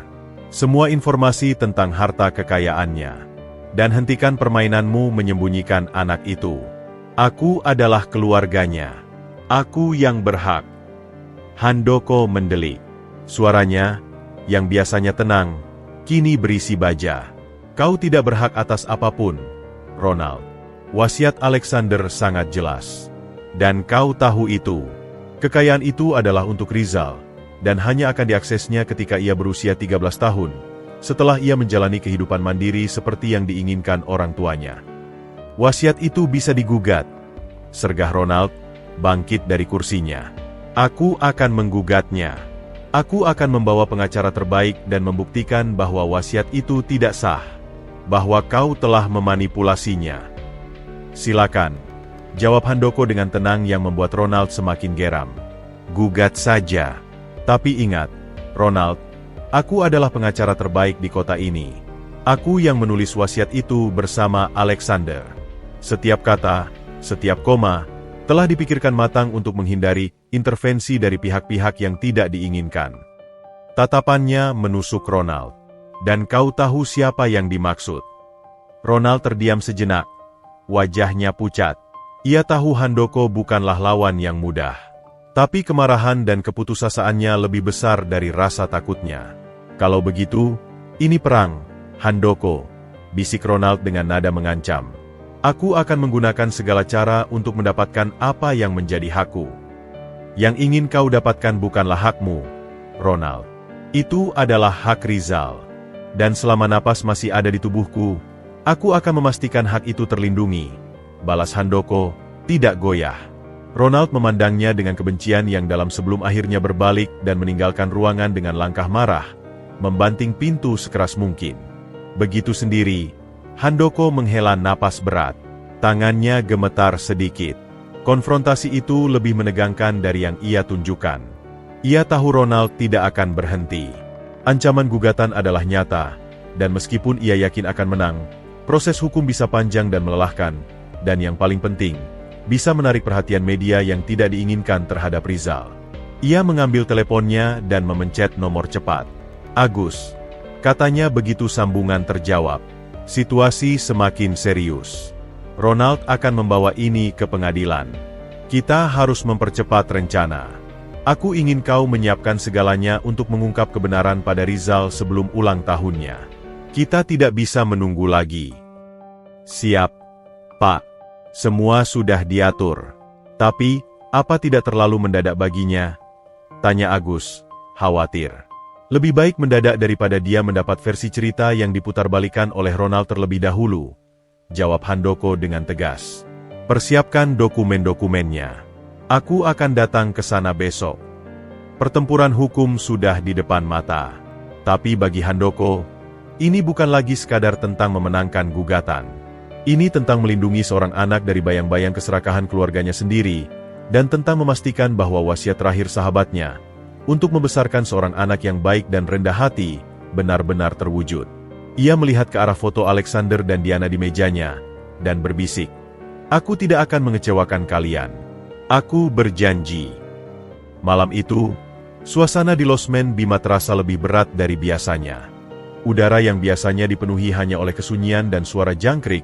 Semua informasi tentang harta kekayaannya. Dan hentikan permainanmu menyembunyikan anak itu. Aku adalah keluarganya. Aku yang berhak. Handoko mendelik. Suaranya, yang biasanya tenang, kini berisi baja. Kau tidak berhak atas apapun, Ronald. Wasiat Alexander sangat jelas. Dan kau tahu itu. Kekayaan itu adalah untuk Rizal, dan hanya akan diaksesnya ketika ia berusia 13 tahun, setelah ia menjalani kehidupan mandiri seperti yang diinginkan orang tuanya. Wasiat itu bisa digugat, sergah Ronald, bangkit dari kursinya. Aku akan menggugatnya. Aku akan membawa pengacara terbaik dan membuktikan bahwa wasiat itu tidak sah, bahwa kau telah memanipulasinya. Silakan, jawab Handoko dengan tenang yang membuat Ronald semakin geram. Gugat saja. Tapi ingat, Ronald, aku adalah pengacara terbaik di kota ini. Aku yang menulis wasiat itu bersama Alexander. Setiap kata, setiap koma, telah dipikirkan matang untuk menghindari intervensi dari pihak-pihak yang tidak diinginkan. Tatapannya menusuk Ronald. Dan kau tahu siapa yang dimaksud. Ronald terdiam sejenak. Wajahnya pucat. Ia tahu Handoko bukanlah lawan yang mudah. Tapi kemarahan dan keputusasaannya lebih besar dari rasa takutnya. Kalau begitu, ini perang, Handoko, bisik Ronald dengan nada mengancam. Aku akan menggunakan segala cara untuk mendapatkan apa yang menjadi hakku. Yang ingin kau dapatkan bukanlah hakmu, Ronald. Itu adalah hak Rizal. Dan selama napas masih ada di tubuhku, aku akan memastikan hak itu terlindungi. Balas Handoko, tidak goyah. Ronald memandangnya dengan kebencian yang dalam sebelum akhirnya berbalik dan meninggalkan ruangan dengan langkah marah, membanting pintu sekeras mungkin. Begitu sendiri, Handoko menghela napas berat. Tangannya gemetar sedikit. Konfrontasi itu lebih menegangkan dari yang ia tunjukkan. Ia tahu Ronald tidak akan berhenti. Ancaman gugatan adalah nyata, dan meskipun ia yakin akan menang, proses hukum bisa panjang dan melelahkan, dan yang paling penting, bisa menarik perhatian media yang tidak diinginkan terhadap Rizal. Ia mengambil teleponnya dan memencet nomor cepat. Agus, katanya begitu sambungan terjawab. Situasi semakin serius. Ronald akan membawa ini ke pengadilan. Kita harus mempercepat rencana. Aku ingin kau menyiapkan segalanya untuk mengungkap kebenaran pada Rizal sebelum ulang tahunnya. Kita tidak bisa menunggu lagi. Siap, Pak. Semua sudah diatur. Tapi, apa tidak terlalu mendadak baginya? Tanya Agus, khawatir. Lebih baik mendadak daripada dia mendapat versi cerita yang diputarbalikan oleh Ronald terlebih dahulu. Jawab Handoko dengan tegas. Persiapkan dokumen-dokumennya. Aku akan datang ke sana besok. Pertempuran hukum sudah di depan mata. Tapi bagi Handoko, ini bukan lagi sekadar tentang memenangkan gugatan. Ini tentang melindungi seorang anak dari bayang-bayang keserakahan keluarganya sendiri, dan tentang memastikan bahwa wasiat terakhir sahabatnya, untuk membesarkan seorang anak yang baik dan rendah hati, benar-benar terwujud. Ia melihat ke arah foto Alexander dan Diana di mejanya, dan berbisik, "Aku tidak akan mengecewakan kalian. Aku berjanji." Malam itu, suasana di losmen Bima terasa lebih berat dari biasanya. Udara yang biasanya dipenuhi hanya oleh kesunyian dan suara jangkrik,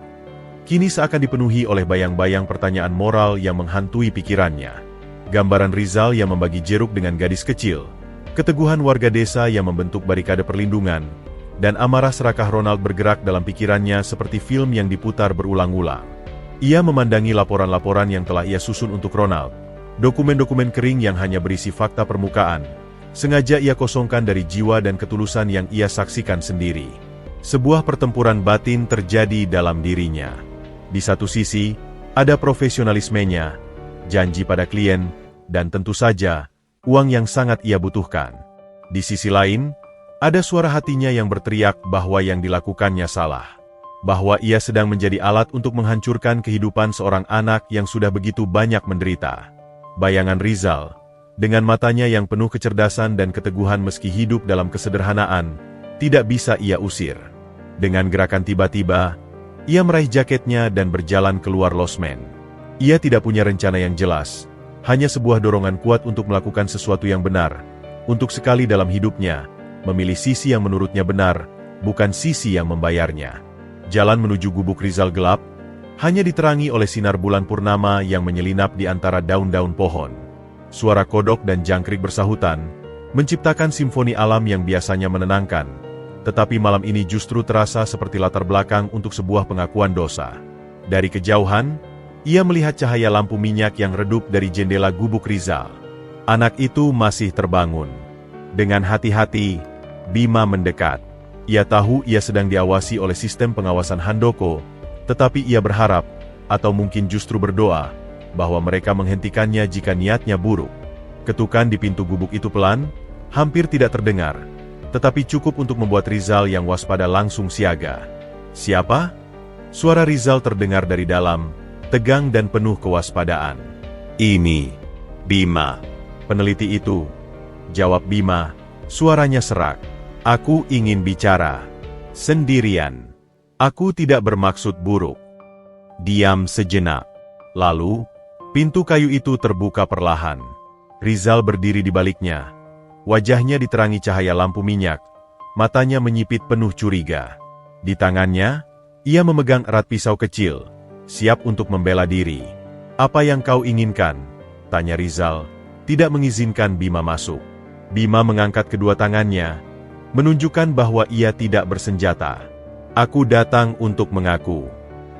kini seakan dipenuhi oleh bayang-bayang pertanyaan moral yang menghantui pikirannya. Gambaran Rizal yang membagi jeruk dengan gadis kecil, keteguhan warga desa yang membentuk barikade perlindungan, dan amarah serakah Ronald bergerak dalam pikirannya seperti film yang diputar berulang-ulang. Ia memandangi laporan-laporan yang telah ia susun untuk Ronald, dokumen-dokumen kering yang hanya berisi fakta permukaan, sengaja ia kosongkan dari jiwa dan ketulusan yang ia saksikan sendiri. Sebuah pertempuran batin terjadi dalam dirinya. Di satu sisi, ada profesionalismenya, janji pada klien, dan tentu saja, uang yang sangat ia butuhkan. Di sisi lain, ada suara hatinya yang berteriak bahwa yang dilakukannya salah. Bahwa ia sedang menjadi alat untuk menghancurkan kehidupan seorang anak yang sudah begitu banyak menderita. Bayangan Rizal, dengan matanya yang penuh kecerdasan dan keteguhan meski hidup dalam kesederhanaan, tidak bisa ia usir. Dengan gerakan tiba-tiba, ia meraih jaketnya dan berjalan keluar losmen. Ia tidak punya rencana yang jelas, hanya sebuah dorongan kuat untuk melakukan sesuatu yang benar, untuk sekali dalam hidupnya, memilih sisi yang menurutnya benar, bukan sisi yang membayarnya. Jalan menuju gubuk Rizal gelap, hanya diterangi oleh sinar bulan purnama yang menyelinap di antara daun-daun pohon. Suara kodok dan jangkrik bersahutan, menciptakan simfoni alam yang biasanya menenangkan, tetapi malam ini justru terasa seperti latar belakang untuk sebuah pengakuan dosa. Dari kejauhan, ia melihat cahaya lampu minyak yang redup dari jendela gubuk Rizal. Anak itu masih terbangun. Dengan hati-hati, Bima mendekat. Ia tahu ia sedang diawasi oleh sistem pengawasan Handoko, tetapi ia berharap, atau mungkin justru berdoa, bahwa mereka menghentikannya jika niatnya buruk. Ketukan di pintu gubuk itu pelan, hampir tidak terdengar, tetapi cukup untuk membuat Rizal yang waspada langsung siaga. Siapa? Suara Rizal terdengar dari dalam, tegang dan penuh kewaspadaan. Ini, Bima. Peneliti itu. Jawab Bima, suaranya serak. Aku ingin bicara. Sendirian. Aku tidak bermaksud buruk. Diam sejenak. Lalu, pintu kayu itu terbuka perlahan. Rizal berdiri di baliknya. Wajahnya diterangi cahaya lampu minyak, matanya menyipit penuh curiga. Di tangannya, ia memegang erat pisau kecil, siap untuk membela diri. Apa yang kau inginkan? Tanya Rizal, tidak mengizinkan Bima masuk. Bima mengangkat kedua tangannya, menunjukkan bahwa ia tidak bersenjata. Aku datang untuk mengaku,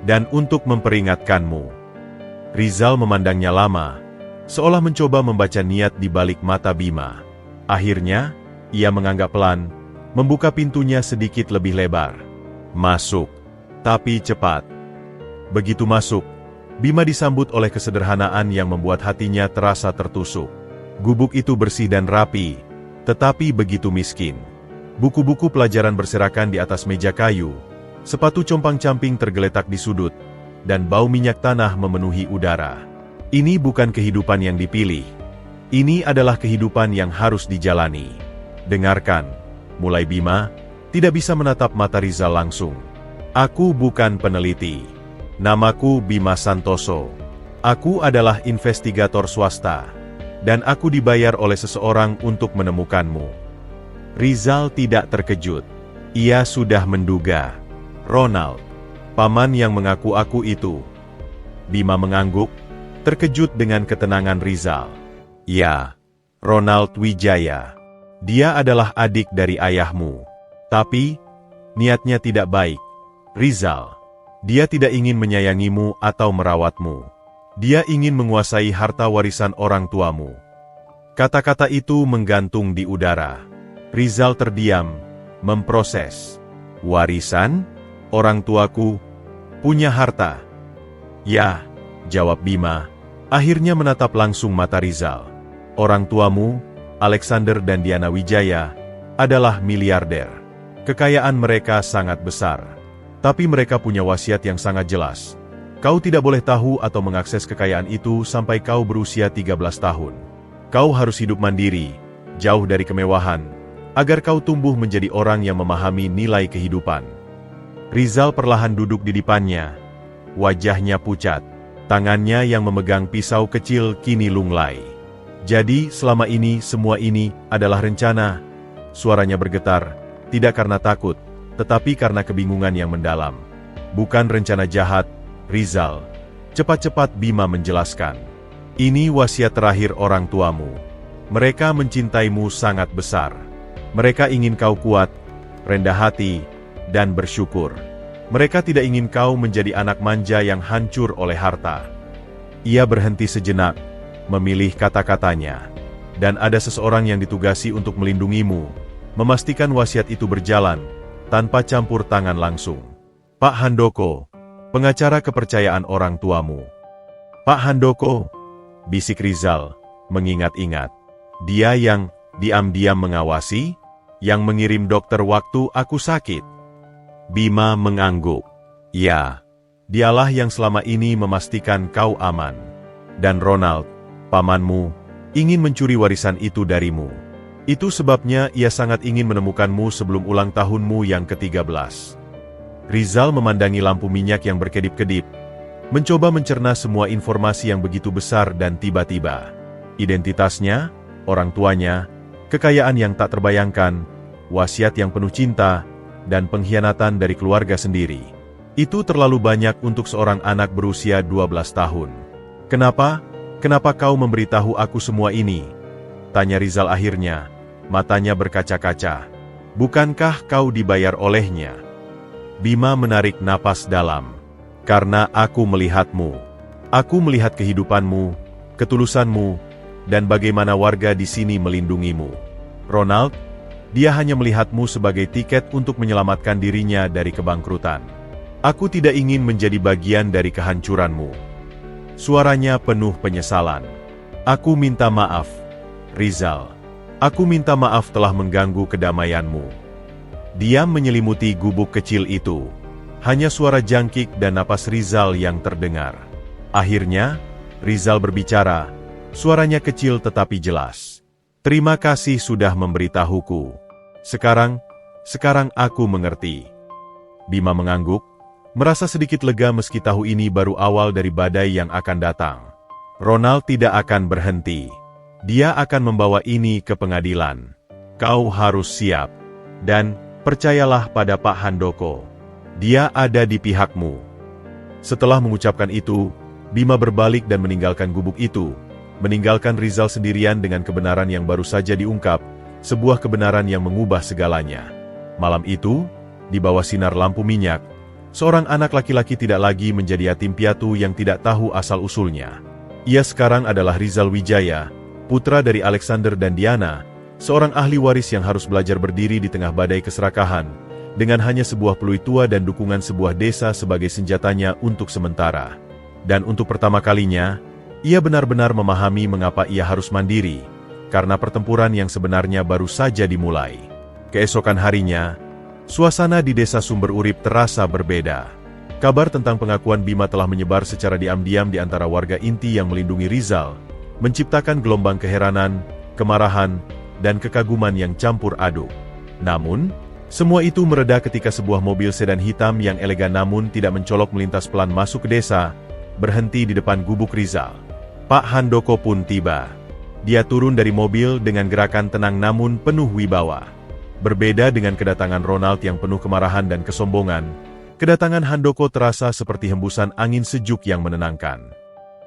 dan untuk memperingatkanmu. Rizal memandangnya lama, seolah mencoba membaca niat di balik mata Bima. Akhirnya, ia menganggap pelan, membuka pintunya sedikit lebih lebar. Masuk, tapi cepat. Begitu masuk, Bima disambut oleh kesederhanaan yang membuat hatinya terasa tertusuk. Gubuk itu bersih dan rapi, tetapi begitu miskin. Buku-buku pelajaran berserakan di atas meja kayu, sepatu compang-camping tergeletak di sudut, dan bau minyak tanah memenuhi udara. Ini bukan kehidupan yang dipilih. Ini adalah kehidupan yang harus dijalani. Dengarkan, mulai Bima, tidak bisa menatap mata Rizal langsung. Aku bukan peneliti. Namaku Bima Santoso. Aku adalah investigator swasta. Dan aku dibayar oleh seseorang untuk menemukanmu. Rizal tidak terkejut. Ia sudah menduga. Ronald, paman yang mengaku aku itu. Bima mengangguk, terkejut dengan ketenangan Rizal. Ya, Ronald Wijaya. Dia adalah adik dari ayahmu. Tapi, niatnya tidak baik. Rizal, dia tidak ingin menyayangimu atau merawatmu. Dia ingin menguasai harta warisan orang tuamu. Kata-kata itu menggantung di udara. Rizal terdiam, memproses. Warisan? Orang tuaku punya harta. Ya, jawab Bima, akhirnya menatap langsung mata Rizal. Orang tuamu, Alexander dan Diana Wijaya, adalah miliarder. Kekayaan mereka sangat besar. Tapi mereka punya wasiat yang sangat jelas. Kau tidak boleh tahu atau mengakses kekayaan itu sampai kau berusia 13 tahun. Kau harus hidup mandiri, jauh dari kemewahan, agar kau tumbuh menjadi orang yang memahami nilai kehidupan. Rizal perlahan duduk di depannya. Wajahnya pucat. Tangannya yang memegang pisau kecil kini lunglai. Jadi, selama ini, semua ini adalah rencana. Suaranya bergetar, tidak karena takut, tetapi karena kebingungan yang mendalam. Bukan rencana jahat, Rizal. Cepat-cepat Bima menjelaskan. Ini wasiat terakhir orang tuamu. Mereka mencintaimu sangat besar. Mereka ingin kau kuat, rendah hati, dan bersyukur. Mereka tidak ingin kau menjadi anak manja yang hancur oleh harta. Ia berhenti sejenak, memilih kata-katanya. Dan ada seseorang yang ditugasi untuk melindungimu, memastikan wasiat itu berjalan, tanpa campur tangan langsung. Pak Handoko, pengacara kepercayaan orang tuamu. Pak Handoko, bisik Rizal, mengingat-ingat. Dia yang diam-diam mengawasi, yang mengirim dokter waktu aku sakit. Bima mengangguk. Ya, dialah yang selama ini memastikan kau aman. Dan Ronald, pamanmu, ingin mencuri warisan itu darimu. Itu sebabnya ia sangat ingin menemukanmu sebelum ulang tahunmu yang ke-13. Rizal memandangi lampu minyak yang berkedip-kedip, mencoba mencerna semua informasi yang begitu besar dan tiba-tiba. Identitasnya, orang tuanya, kekayaan yang tak terbayangkan, wasiat yang penuh cinta, dan pengkhianatan dari keluarga sendiri. Itu terlalu banyak untuk seorang anak berusia 12 tahun. Kenapa? Kenapa kau memberitahu aku semua ini? Tanya Rizal akhirnya, matanya berkaca-kaca. Bukankah kau dibayar olehnya? Bima menarik napas dalam. Karena aku melihatmu. Aku melihat kehidupanmu, ketulusanmu, dan bagaimana warga di sini melindungimu. Ronald, dia hanya melihatmu sebagai tiket untuk menyelamatkan dirinya dari kebangkrutan. Aku tidak ingin menjadi bagian dari kehancuranmu. Suaranya penuh penyesalan. Aku minta maaf, Rizal. Aku minta maaf telah mengganggu kedamaianmu. Diam menyelimuti gubuk kecil itu. Hanya suara jangkik dan napas Rizal yang terdengar. Akhirnya, Rizal berbicara, suaranya kecil tetapi jelas. Terima kasih sudah memberitahuku. Sekarang aku mengerti. Bima mengangguk, merasa sedikit lega meski tahu ini baru awal dari badai yang akan datang. Ronald tidak akan berhenti. Dia akan membawa ini ke pengadilan. Kau harus siap. Dan, percayalah pada Pak Handoko. Dia ada di pihakmu. Setelah mengucapkan itu, Bima berbalik dan meninggalkan gubuk itu, meninggalkan Rizal sendirian dengan kebenaran yang baru saja diungkap, sebuah kebenaran yang mengubah segalanya. Malam itu, di bawah sinar lampu minyak, seorang anak laki-laki tidak lagi menjadi yatim piatu yang tidak tahu asal-usulnya. Ia sekarang adalah Rizal Wijaya, putra dari Alexander dan Diana, seorang ahli waris yang harus belajar berdiri di tengah badai keserakahan, dengan hanya sebuah peluit tua dan dukungan sebuah desa sebagai senjatanya untuk sementara. Dan untuk pertama kalinya, ia benar-benar memahami mengapa ia harus mandiri, karena pertempuran yang sebenarnya baru saja dimulai. Keesokan harinya, suasana di desa Sumber Urip terasa berbeda. Kabar tentang pengakuan Bima telah menyebar secara diam-diam di antara warga inti yang melindungi Rizal, menciptakan gelombang keheranan, kemarahan, dan kekaguman yang campur aduk. Namun, semua itu mereda ketika sebuah mobil sedan hitam yang elegan namun tidak mencolok melintas pelan masuk ke desa, berhenti di depan gubuk Rizal. Pak Handoko pun tiba. Dia turun dari mobil dengan gerakan tenang namun penuh wibawa. Berbeda dengan kedatangan Ronald yang penuh kemarahan dan kesombongan, kedatangan Handoko terasa seperti hembusan angin sejuk yang menenangkan.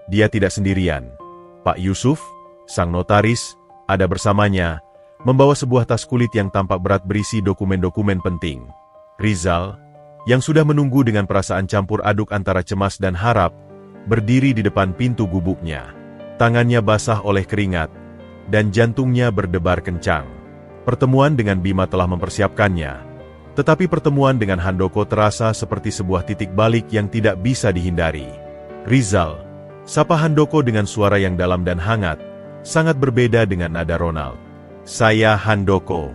Dia tidak sendirian. Pak Yusuf, sang notaris, ada bersamanya, membawa sebuah tas kulit yang tampak berat berisi dokumen-dokumen penting. Rizal, yang sudah menunggu dengan perasaan campur aduk antara cemas dan harap, berdiri di depan pintu gubuknya. Tangannya basah oleh keringat, dan jantungnya berdebar kencang. Pertemuan dengan Bima telah mempersiapkannya, tetapi pertemuan dengan Handoko terasa seperti sebuah titik balik yang tidak bisa dihindari. Rizal, sapa Handoko dengan suara yang dalam dan hangat, sangat berbeda dengan nada Ronald. Saya Handoko.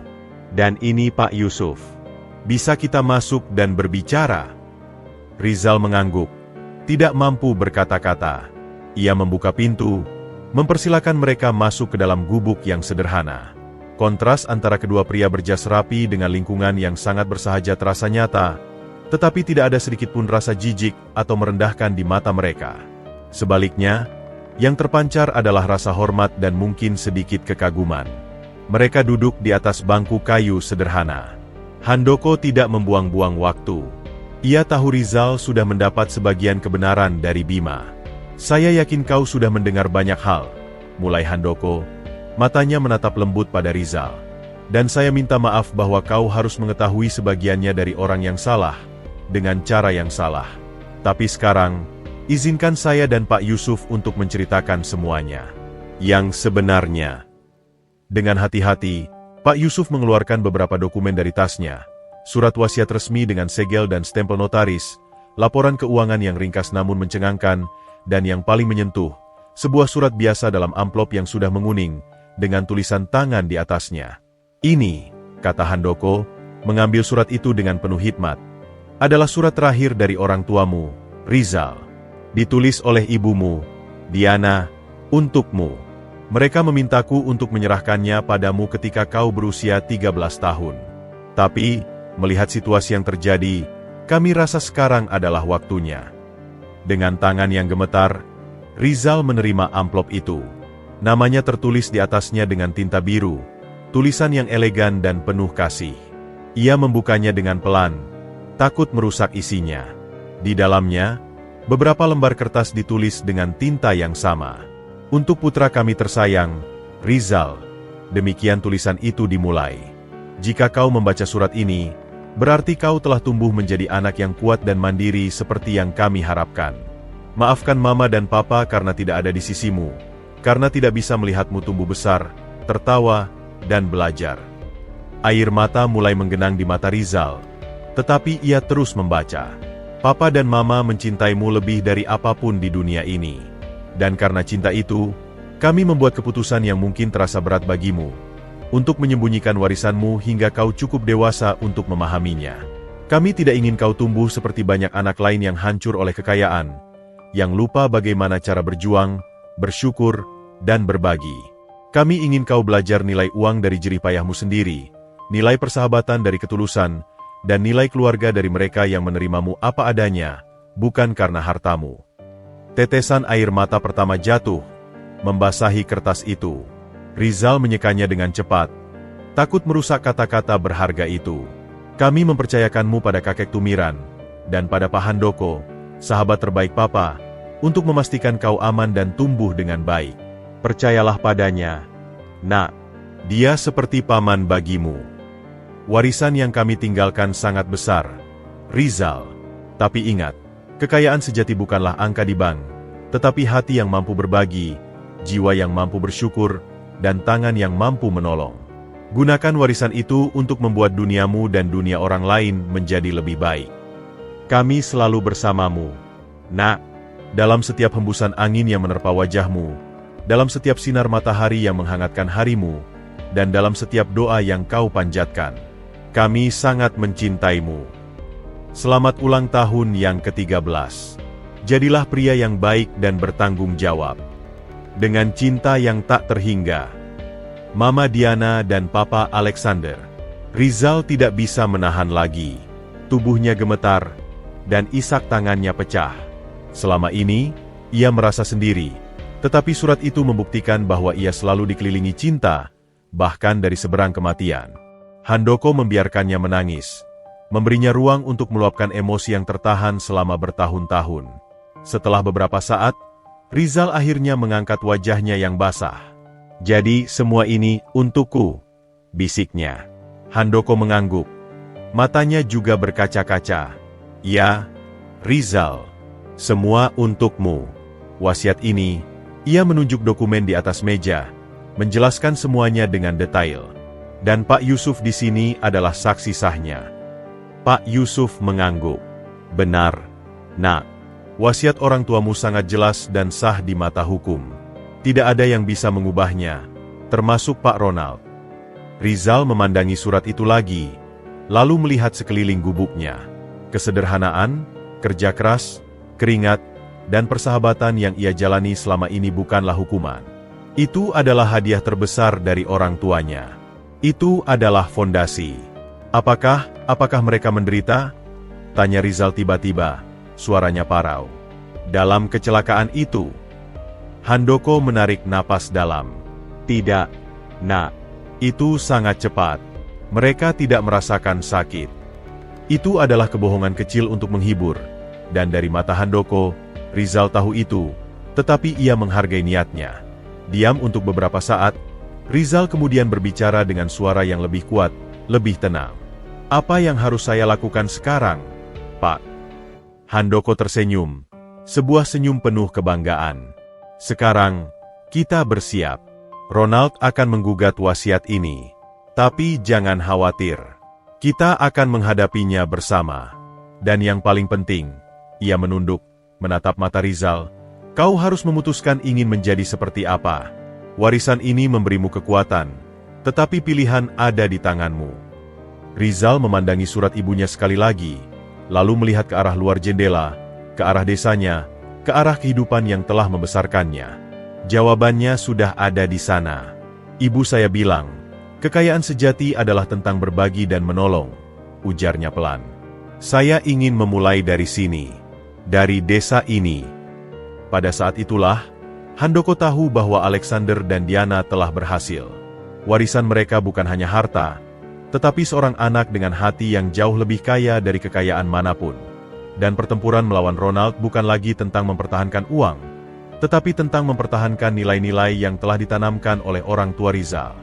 Dan ini Pak Yusuf. Bisa kita masuk dan berbicara? Rizal mengangguk. Tidak mampu berkata-kata. Ia membuka pintu, mempersilakan mereka masuk ke dalam gubuk yang sederhana. Kontras antara kedua pria berjas rapi dengan lingkungan yang sangat bersahaja terasa nyata, tetapi tidak ada sedikitpun rasa jijik atau merendahkan di mata mereka. Sebaliknya, yang terpancar adalah rasa hormat dan mungkin sedikit kekaguman. Mereka duduk di atas bangku kayu sederhana. Handoko tidak membuang-buang waktu. Ia tahu Rizal sudah mendapat sebagian kebenaran dari Bima. Saya yakin kau sudah mendengar banyak hal, mulai Handoko. Matanya menatap lembut pada Rizal. Dan saya minta maaf bahwa kau harus mengetahui sebagiannya dari orang yang salah, dengan cara yang salah. Tapi sekarang, izinkan saya dan Pak Yusuf untuk menceritakan semuanya. Yang sebenarnya. Dengan hati-hati, Pak Yusuf mengeluarkan beberapa dokumen dari tasnya, surat wasiat resmi dengan segel dan stempel notaris, laporan keuangan yang ringkas namun mencengangkan, dan yang paling menyentuh, sebuah surat biasa dalam amplop yang sudah menguning, dengan tulisan tangan di atasnya. "Ini," kata Handoko, mengambil surat itu dengan penuh hikmat, "adalah surat terakhir dari orang tuamu, Rizal. Ditulis oleh ibumu, Diana, untukmu. Mereka memintaku untuk menyerahkannya padamu ketika kau berusia 13 tahun. Tapi, melihat situasi yang terjadi, kami rasa sekarang adalah waktunya." Dengan tangan yang gemetar, Rizal menerima amplop itu. Namanya tertulis di atasnya dengan tinta biru, tulisan yang elegan dan penuh kasih. Ia membukanya dengan pelan, takut merusak isinya. Di dalamnya, beberapa lembar kertas ditulis dengan tinta yang sama. "Untuk putra kami tersayang, Rizal." Demikian tulisan itu dimulai. "Jika kau membaca surat ini, berarti kau telah tumbuh menjadi anak yang kuat dan mandiri seperti yang kami harapkan. Maafkan mama dan papa karena tidak ada di sisimu, karena tidak bisa melihatmu tumbuh besar, tertawa, dan belajar." Air mata mulai menggenang di mata Rizal, tetapi ia terus membaca. "Papa dan mama mencintaimu lebih dari apapun di dunia ini. Dan karena cinta itu, kami membuat keputusan yang mungkin terasa berat bagimu, untuk menyembunyikan warisanmu hingga kau cukup dewasa untuk memahaminya. Kami tidak ingin kau tumbuh seperti banyak anak lain yang hancur oleh kekayaan, yang lupa bagaimana cara berjuang, bersyukur, dan berbagi. Kami ingin kau belajar nilai uang dari jerih payahmu sendiri, nilai persahabatan dari ketulusan, dan nilai keluarga dari mereka yang menerimamu apa adanya, bukan karena hartamu." Tetesan air mata pertama jatuh, membasahi kertas itu. Rizal menyekanya dengan cepat, takut merusak kata-kata berharga itu. "Kami mempercayakanmu pada kakek Tumiran, dan pada Pak Handoko, sahabat terbaik Papa, untuk memastikan kau aman dan tumbuh dengan baik. Percayalah padanya, Nak. Dia seperti paman bagimu. Warisan yang kami tinggalkan sangat besar, Rizal. Tapi ingat, kekayaan sejati bukanlah angka di bank, tetapi hati yang mampu berbagi, jiwa yang mampu bersyukur, dan tangan yang mampu menolong. Gunakan warisan itu untuk membuat duniamu dan dunia orang lain menjadi lebih baik. Kami selalu bersamamu, Nak. Dalam setiap hembusan angin yang menerpa wajahmu, dalam setiap sinar matahari yang menghangatkan harimu, dan dalam setiap doa yang kau panjatkan. Kami sangat mencintaimu. Selamat ulang tahun yang ke-13. Jadilah pria yang baik dan bertanggung jawab. Dengan cinta yang tak terhingga. Mama Diana dan Papa Alexander." Rizal tidak bisa menahan lagi. Tubuhnya gemetar, dan isak tangannya pecah. Selama ini, ia merasa sendiri, tetapi surat itu membuktikan bahwa ia selalu dikelilingi cinta, bahkan dari seberang kematian. Handoko membiarkannya menangis, memberinya ruang untuk meluapkan emosi yang tertahan selama bertahun-tahun. Setelah beberapa saat, Rizal akhirnya mengangkat wajahnya yang basah. "Jadi semua ini untukku," bisiknya. Handoko mengangguk. Matanya juga berkaca-kaca. "Ya, Rizal, semua untukmu." Wasiat ini, ia menunjuk dokumen di atas meja, menjelaskan semuanya dengan detail. Dan Pak Yusuf di sini adalah saksi sahnya. Pak Yusuf mengangguk. "Benar, Nak. Wasiat orang tuamu sangat jelas dan sah di mata hukum. Tidak ada yang bisa mengubahnya, termasuk Pak Ronald." Rizal memandangi surat itu lagi, lalu melihat sekeliling gubuknya. Kesederhanaan, kerja keras, keringat, dan persahabatan yang ia jalani selama ini bukanlah hukuman. Itu adalah hadiah terbesar dari orang tuanya. Itu adalah fondasi. Apakah mereka menderita?" tanya Rizal tiba-tiba, suaranya parau. "Dalam kecelakaan itu?" Handoko menarik napas dalam. "Tidak, Nak. Itu sangat cepat. Mereka tidak merasakan sakit." Itu adalah kebohongan kecil untuk menghibur, dan dari mata Handoko, Rizal tahu itu, tetapi ia menghargai niatnya. Diam untuk beberapa saat, Rizal kemudian berbicara dengan suara yang lebih kuat, lebih tenang. "Apa yang harus saya lakukan sekarang, Pak?" Handoko tersenyum, sebuah senyum penuh kebanggaan. "Sekarang, kita bersiap. Ronald akan menggugat wasiat ini. Tapi jangan khawatir. Kita akan menghadapinya bersama. Dan yang paling penting, ia menunduk, menatap mata Rizal. Kau harus memutuskan ingin menjadi seperti apa. Warisan ini memberimu kekuatan, tetapi pilihan ada di tanganmu. Rizal memandangi surat ibunya sekali lagi, lalu melihat ke arah luar jendela, ke arah desanya, ke arah kehidupan yang telah membesarkannya. Jawabannya sudah ada di sana. Ibu saya bilang, kekayaan sejati adalah tentang berbagi dan menolong, ujarnya pelan. Saya ingin memulai dari sini, dari desa ini. Pada saat itulah, Handoko tahu bahwa Alexander dan Diana telah berhasil. Warisan mereka bukan hanya harta, tetapi seorang anak dengan hati yang jauh lebih kaya dari kekayaan manapun. Dan pertempuran melawan Ronald bukan lagi tentang mempertahankan uang, tetapi tentang mempertahankan nilai-nilai yang telah ditanamkan oleh orang tua Rizal.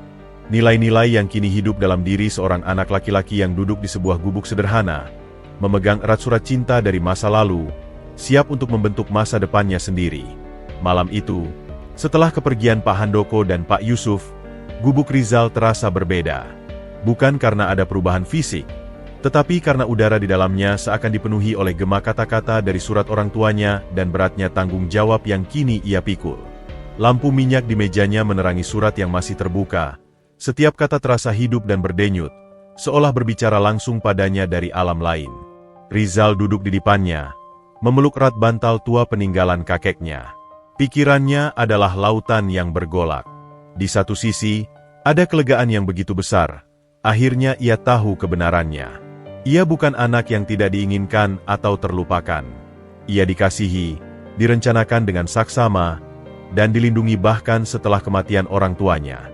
Nilai-nilai yang kini hidup dalam diri seorang anak laki-laki yang duduk di sebuah gubuk sederhana, memegang erat surat cinta dari masa lalu, siap untuk membentuk masa depannya sendiri. Malam itu, setelah kepergian Pak Handoko dan Pak Yusuf, gubuk Rizal terasa berbeda. Bukan karena ada perubahan fisik, tetapi karena udara di dalamnya seakan dipenuhi oleh gema kata-kata dari surat orang tuanya dan beratnya tanggung jawab yang kini ia pikul. Lampu minyak di mejanya menerangi surat yang masih terbuka. Setiap kata terasa hidup dan berdenyut, seolah berbicara langsung padanya dari alam lain. Rizal duduk di depannya, memeluk erat bantal tua peninggalan kakeknya. Pikirannya adalah lautan yang bergolak. Di satu sisi, ada kelegaan yang begitu besar. Akhirnya ia tahu kebenarannya. Ia bukan anak yang tidak diinginkan atau terlupakan. Ia dikasihi, direncanakan dengan saksama, dan dilindungi bahkan setelah kematian orang tuanya.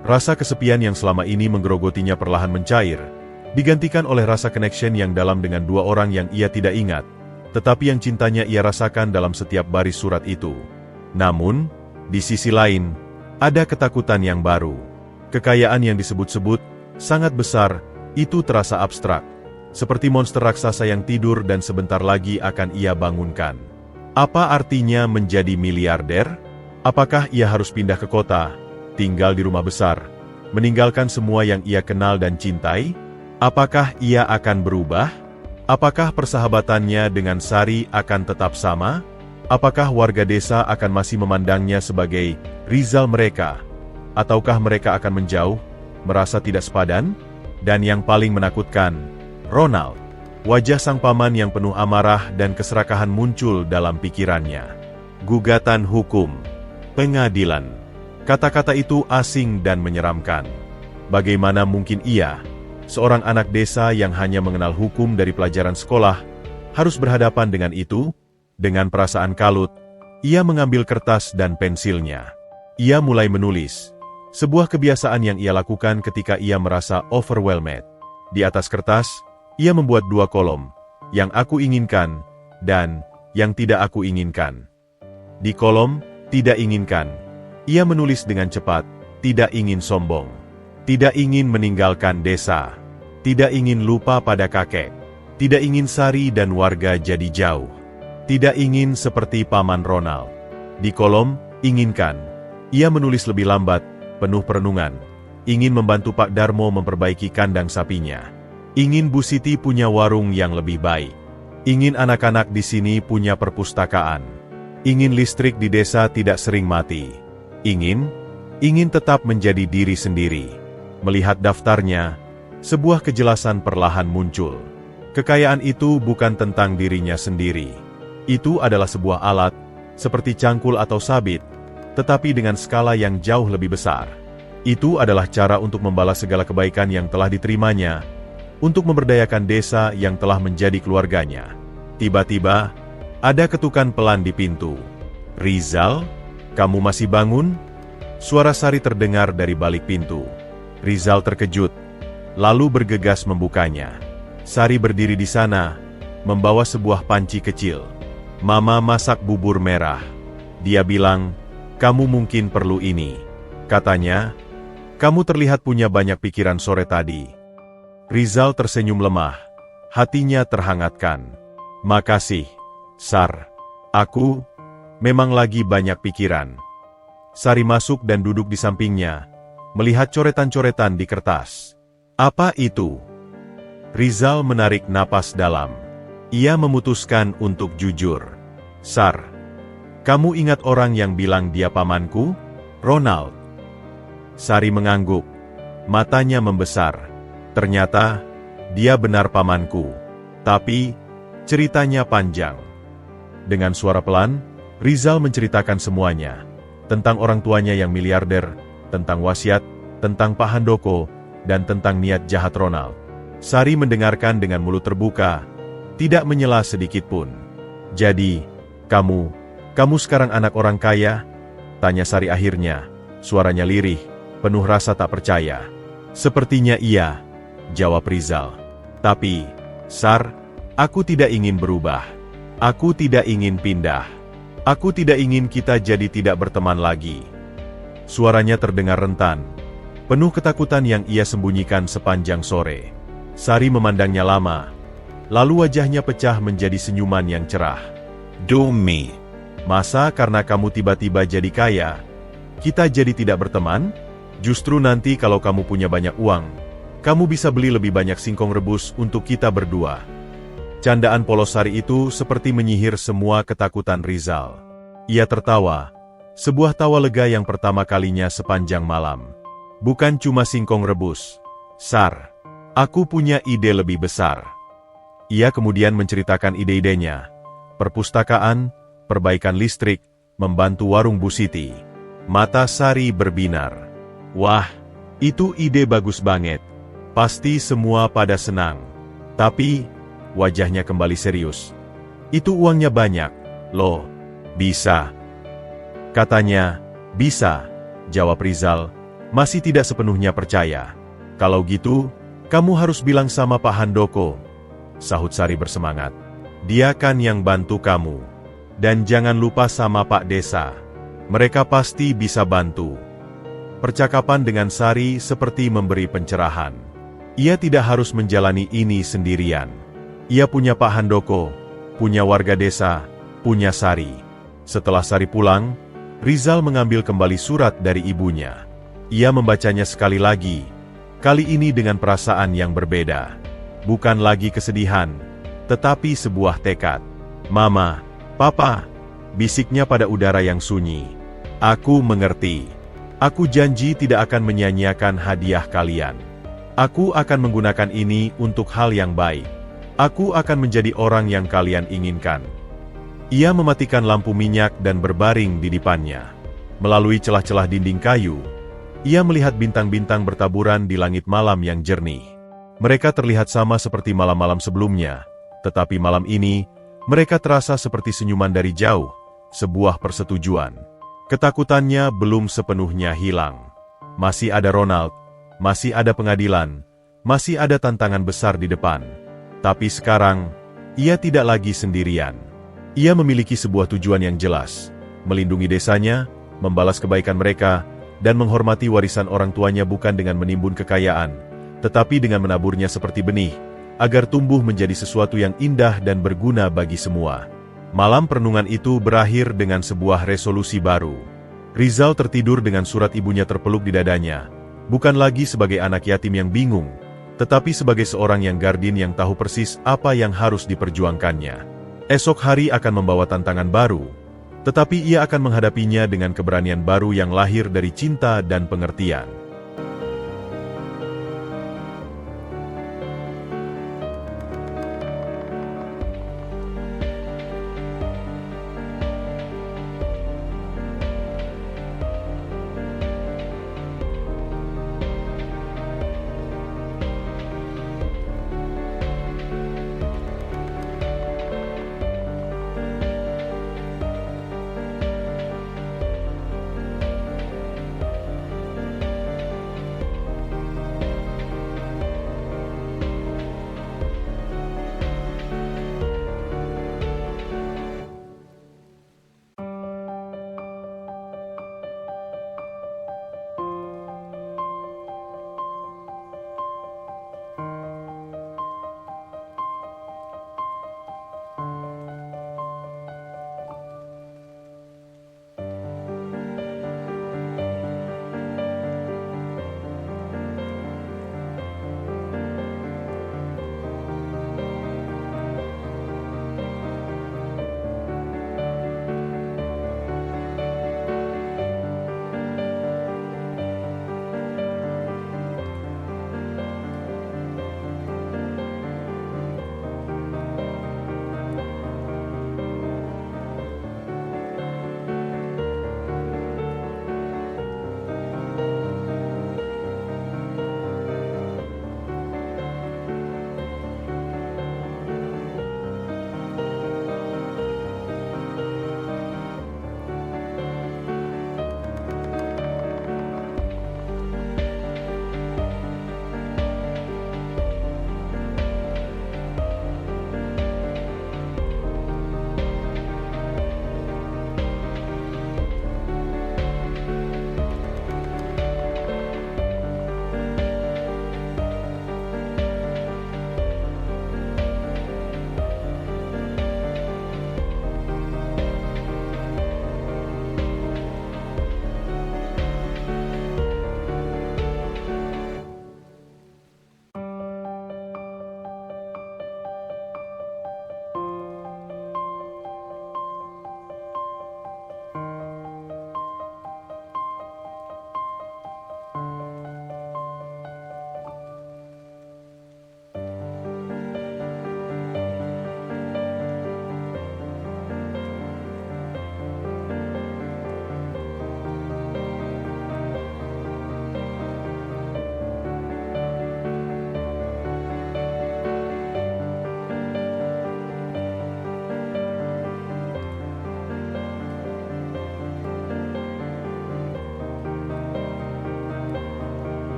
Rasa kesepian yang selama ini menggerogotinya perlahan mencair, digantikan oleh rasa connection yang dalam dengan dua orang yang ia tidak ingat, tetapi yang cintanya ia rasakan dalam setiap baris surat itu. Namun, di sisi lain, ada ketakutan yang baru. Kekayaan yang disebut-sebut sangat besar, itu terasa abstrak. Seperti monster raksasa yang tidur dan sebentar lagi akan ia bangunkan. Apa artinya menjadi miliarder? Apakah ia harus pindah ke kota, tinggal di rumah besar, meninggalkan semua yang ia kenal dan cintai? Apakah ia akan berubah? Apakah persahabatannya dengan Sari akan tetap sama? Apakah warga desa akan masih memandangnya sebagai Rizal mereka? Ataukah mereka akan menjauh, merasa tidak sepadan? Dan yang paling menakutkan, Ronald. Wajah sang paman yang penuh amarah dan keserakahan muncul dalam pikirannya. Gugatan hukum. Pengadilan. Kata-kata itu asing dan menyeramkan. Bagaimana mungkin ia, seorang anak desa yang hanya mengenal hukum dari pelajaran sekolah, harus berhadapan dengan itu? Dengan perasaan kalut, ia mengambil kertas dan pensilnya. Ia mulai menulis. Sebuah kebiasaan yang ia lakukan ketika ia merasa overwhelmed. Di atas kertas, ia membuat dua kolom, yang aku inginkan, dan yang tidak aku inginkan. Di kolom, tidak inginkan, ia menulis dengan cepat, tidak ingin sombong, tidak ingin meninggalkan desa, tidak ingin lupa pada kakek, tidak ingin Sari dan warga jadi jauh, tidak ingin seperti paman Ronald. Di kolom, inginkan, ia menulis lebih lambat, penuh perenungan, ingin membantu Pak Darmo memperbaiki kandang sapinya. Ingin Bu Siti punya warung yang lebih baik. Ingin anak-anak di sini punya perpustakaan. Ingin listrik di desa tidak sering mati. Ingin tetap menjadi diri sendiri. Melihat daftarnya, sebuah kejelasan perlahan muncul. Kekayaan itu bukan tentang dirinya sendiri. Itu adalah sebuah alat, seperti cangkul atau sabit, tetapi dengan skala yang jauh lebih besar. Itu adalah cara untuk membalas segala kebaikan yang telah diterimanya, untuk memberdayakan desa yang telah menjadi keluarganya. Tiba-tiba, ada ketukan pelan di pintu. Rizal, kamu masih bangun? Suara Sari terdengar dari balik pintu. Rizal terkejut, lalu bergegas membukanya. Sari berdiri di sana, membawa sebuah panci kecil. Mama masak bubur merah. Dia bilang, kamu mungkin perlu ini. Katanya, kamu terlihat punya banyak pikiran sore tadi. Rizal tersenyum lemah, hatinya terhangatkan. Makasih, Sar. Aku memang lagi banyak pikiran. Sari masuk dan duduk di sampingnya, melihat coretan-coretan di kertas. Apa itu? Rizal menarik napas dalam. Ia memutuskan untuk jujur. Sar, kamu ingat orang yang bilang dia pamanku? Ronald. Sari mengangguk. Matanya membesar. Ternyata, dia benar pamanku. Tapi, ceritanya panjang. Dengan suara pelan, Rizal menceritakan semuanya. Tentang orang tuanya yang miliarder, tentang wasiat, tentang Pak Handoko, dan tentang niat jahat Ronald. Sari mendengarkan dengan mulut terbuka, tidak menyela sedikit pun. Jadi, kamu sekarang anak orang kaya? Tanya Sari akhirnya, suaranya lirih, penuh rasa tak percaya. Sepertinya iya, jawab Rizal. Tapi, Sar, aku tidak ingin berubah. Aku tidak ingin pindah. Aku tidak ingin kita jadi tidak berteman lagi. Suaranya terdengar rentan, penuh ketakutan yang ia sembunyikan sepanjang sore. Sari memandangnya lama, lalu wajahnya pecah menjadi senyuman yang cerah. Dumi, masa karena kamu tiba-tiba jadi kaya, kita jadi tidak berteman? Justru nanti kalau kamu punya banyak uang, kamu bisa beli lebih banyak singkong rebus untuk kita berdua. Candaan polos Sari itu seperti menyihir semua ketakutan Rizal. Ia tertawa, sebuah tawa lega yang pertama kalinya sepanjang malam. Bukan cuma singkong rebus. Sar, aku punya ide lebih besar. Ia kemudian menceritakan ide-idenya. Perpustakaan, perbaikan listrik, membantu warung Bu Siti. Mata Sari berbinar. Wah, itu ide bagus banget. Pasti semua pada senang. Tapi, wajahnya kembali serius. Itu uangnya banyak, loh. Bisa. Katanya, bisa, jawab Rizal, masih tidak sepenuhnya percaya. Kalau gitu, kamu harus bilang sama Pak Handoko, sahut Sari bersemangat. Dia kan yang bantu kamu. Dan jangan lupa sama Pak Desa. Mereka pasti bisa bantu. Percakapan dengan Sari seperti memberi pencerahan. Ia tidak harus menjalani ini sendirian. Ia punya Pak Handoko, punya warga desa, punya Sari. Setelah Sari pulang, Rizal mengambil kembali surat dari ibunya. Ia membacanya sekali lagi, kali ini dengan perasaan yang berbeda. Bukan lagi kesedihan, tetapi sebuah tekad. Mama, Papa, bisiknya pada udara yang sunyi. Aku mengerti. Aku janji tidak akan menyia-nyiakan hadiah kalian. Aku akan menggunakan ini untuk hal yang baik. Aku akan menjadi orang yang kalian inginkan. Ia mematikan lampu minyak dan berbaring di depannya. Melalui celah-celah dinding kayu, ia melihat bintang-bintang bertaburan di langit malam yang jernih. Mereka terlihat sama seperti malam-malam sebelumnya, tetapi malam ini, mereka terasa seperti senyuman dari jauh, sebuah persetujuan. Ketakutannya belum sepenuhnya hilang. Masih ada Ronald, masih ada pengadilan, masih ada tantangan besar di depan. Tapi sekarang, ia tidak lagi sendirian. Ia memiliki sebuah tujuan yang jelas, melindungi desanya, membalas kebaikan mereka, dan menghormati warisan orang tuanya bukan dengan menimbun kekayaan, tetapi dengan menaburnya seperti benih, agar tumbuh menjadi sesuatu yang indah dan berguna bagi semua. Malam perenungan itu berakhir dengan sebuah resolusi baru. Rizal tertidur dengan surat ibunya terpeluk di dadanya, bukan lagi sebagai anak yatim yang bingung, tetapi sebagai seorang yang Guardian yang tahu persis apa yang harus diperjuangkannya. Esok hari akan membawa tantangan baru, tetapi ia akan menghadapinya dengan keberanian baru yang lahir dari cinta dan pengertian.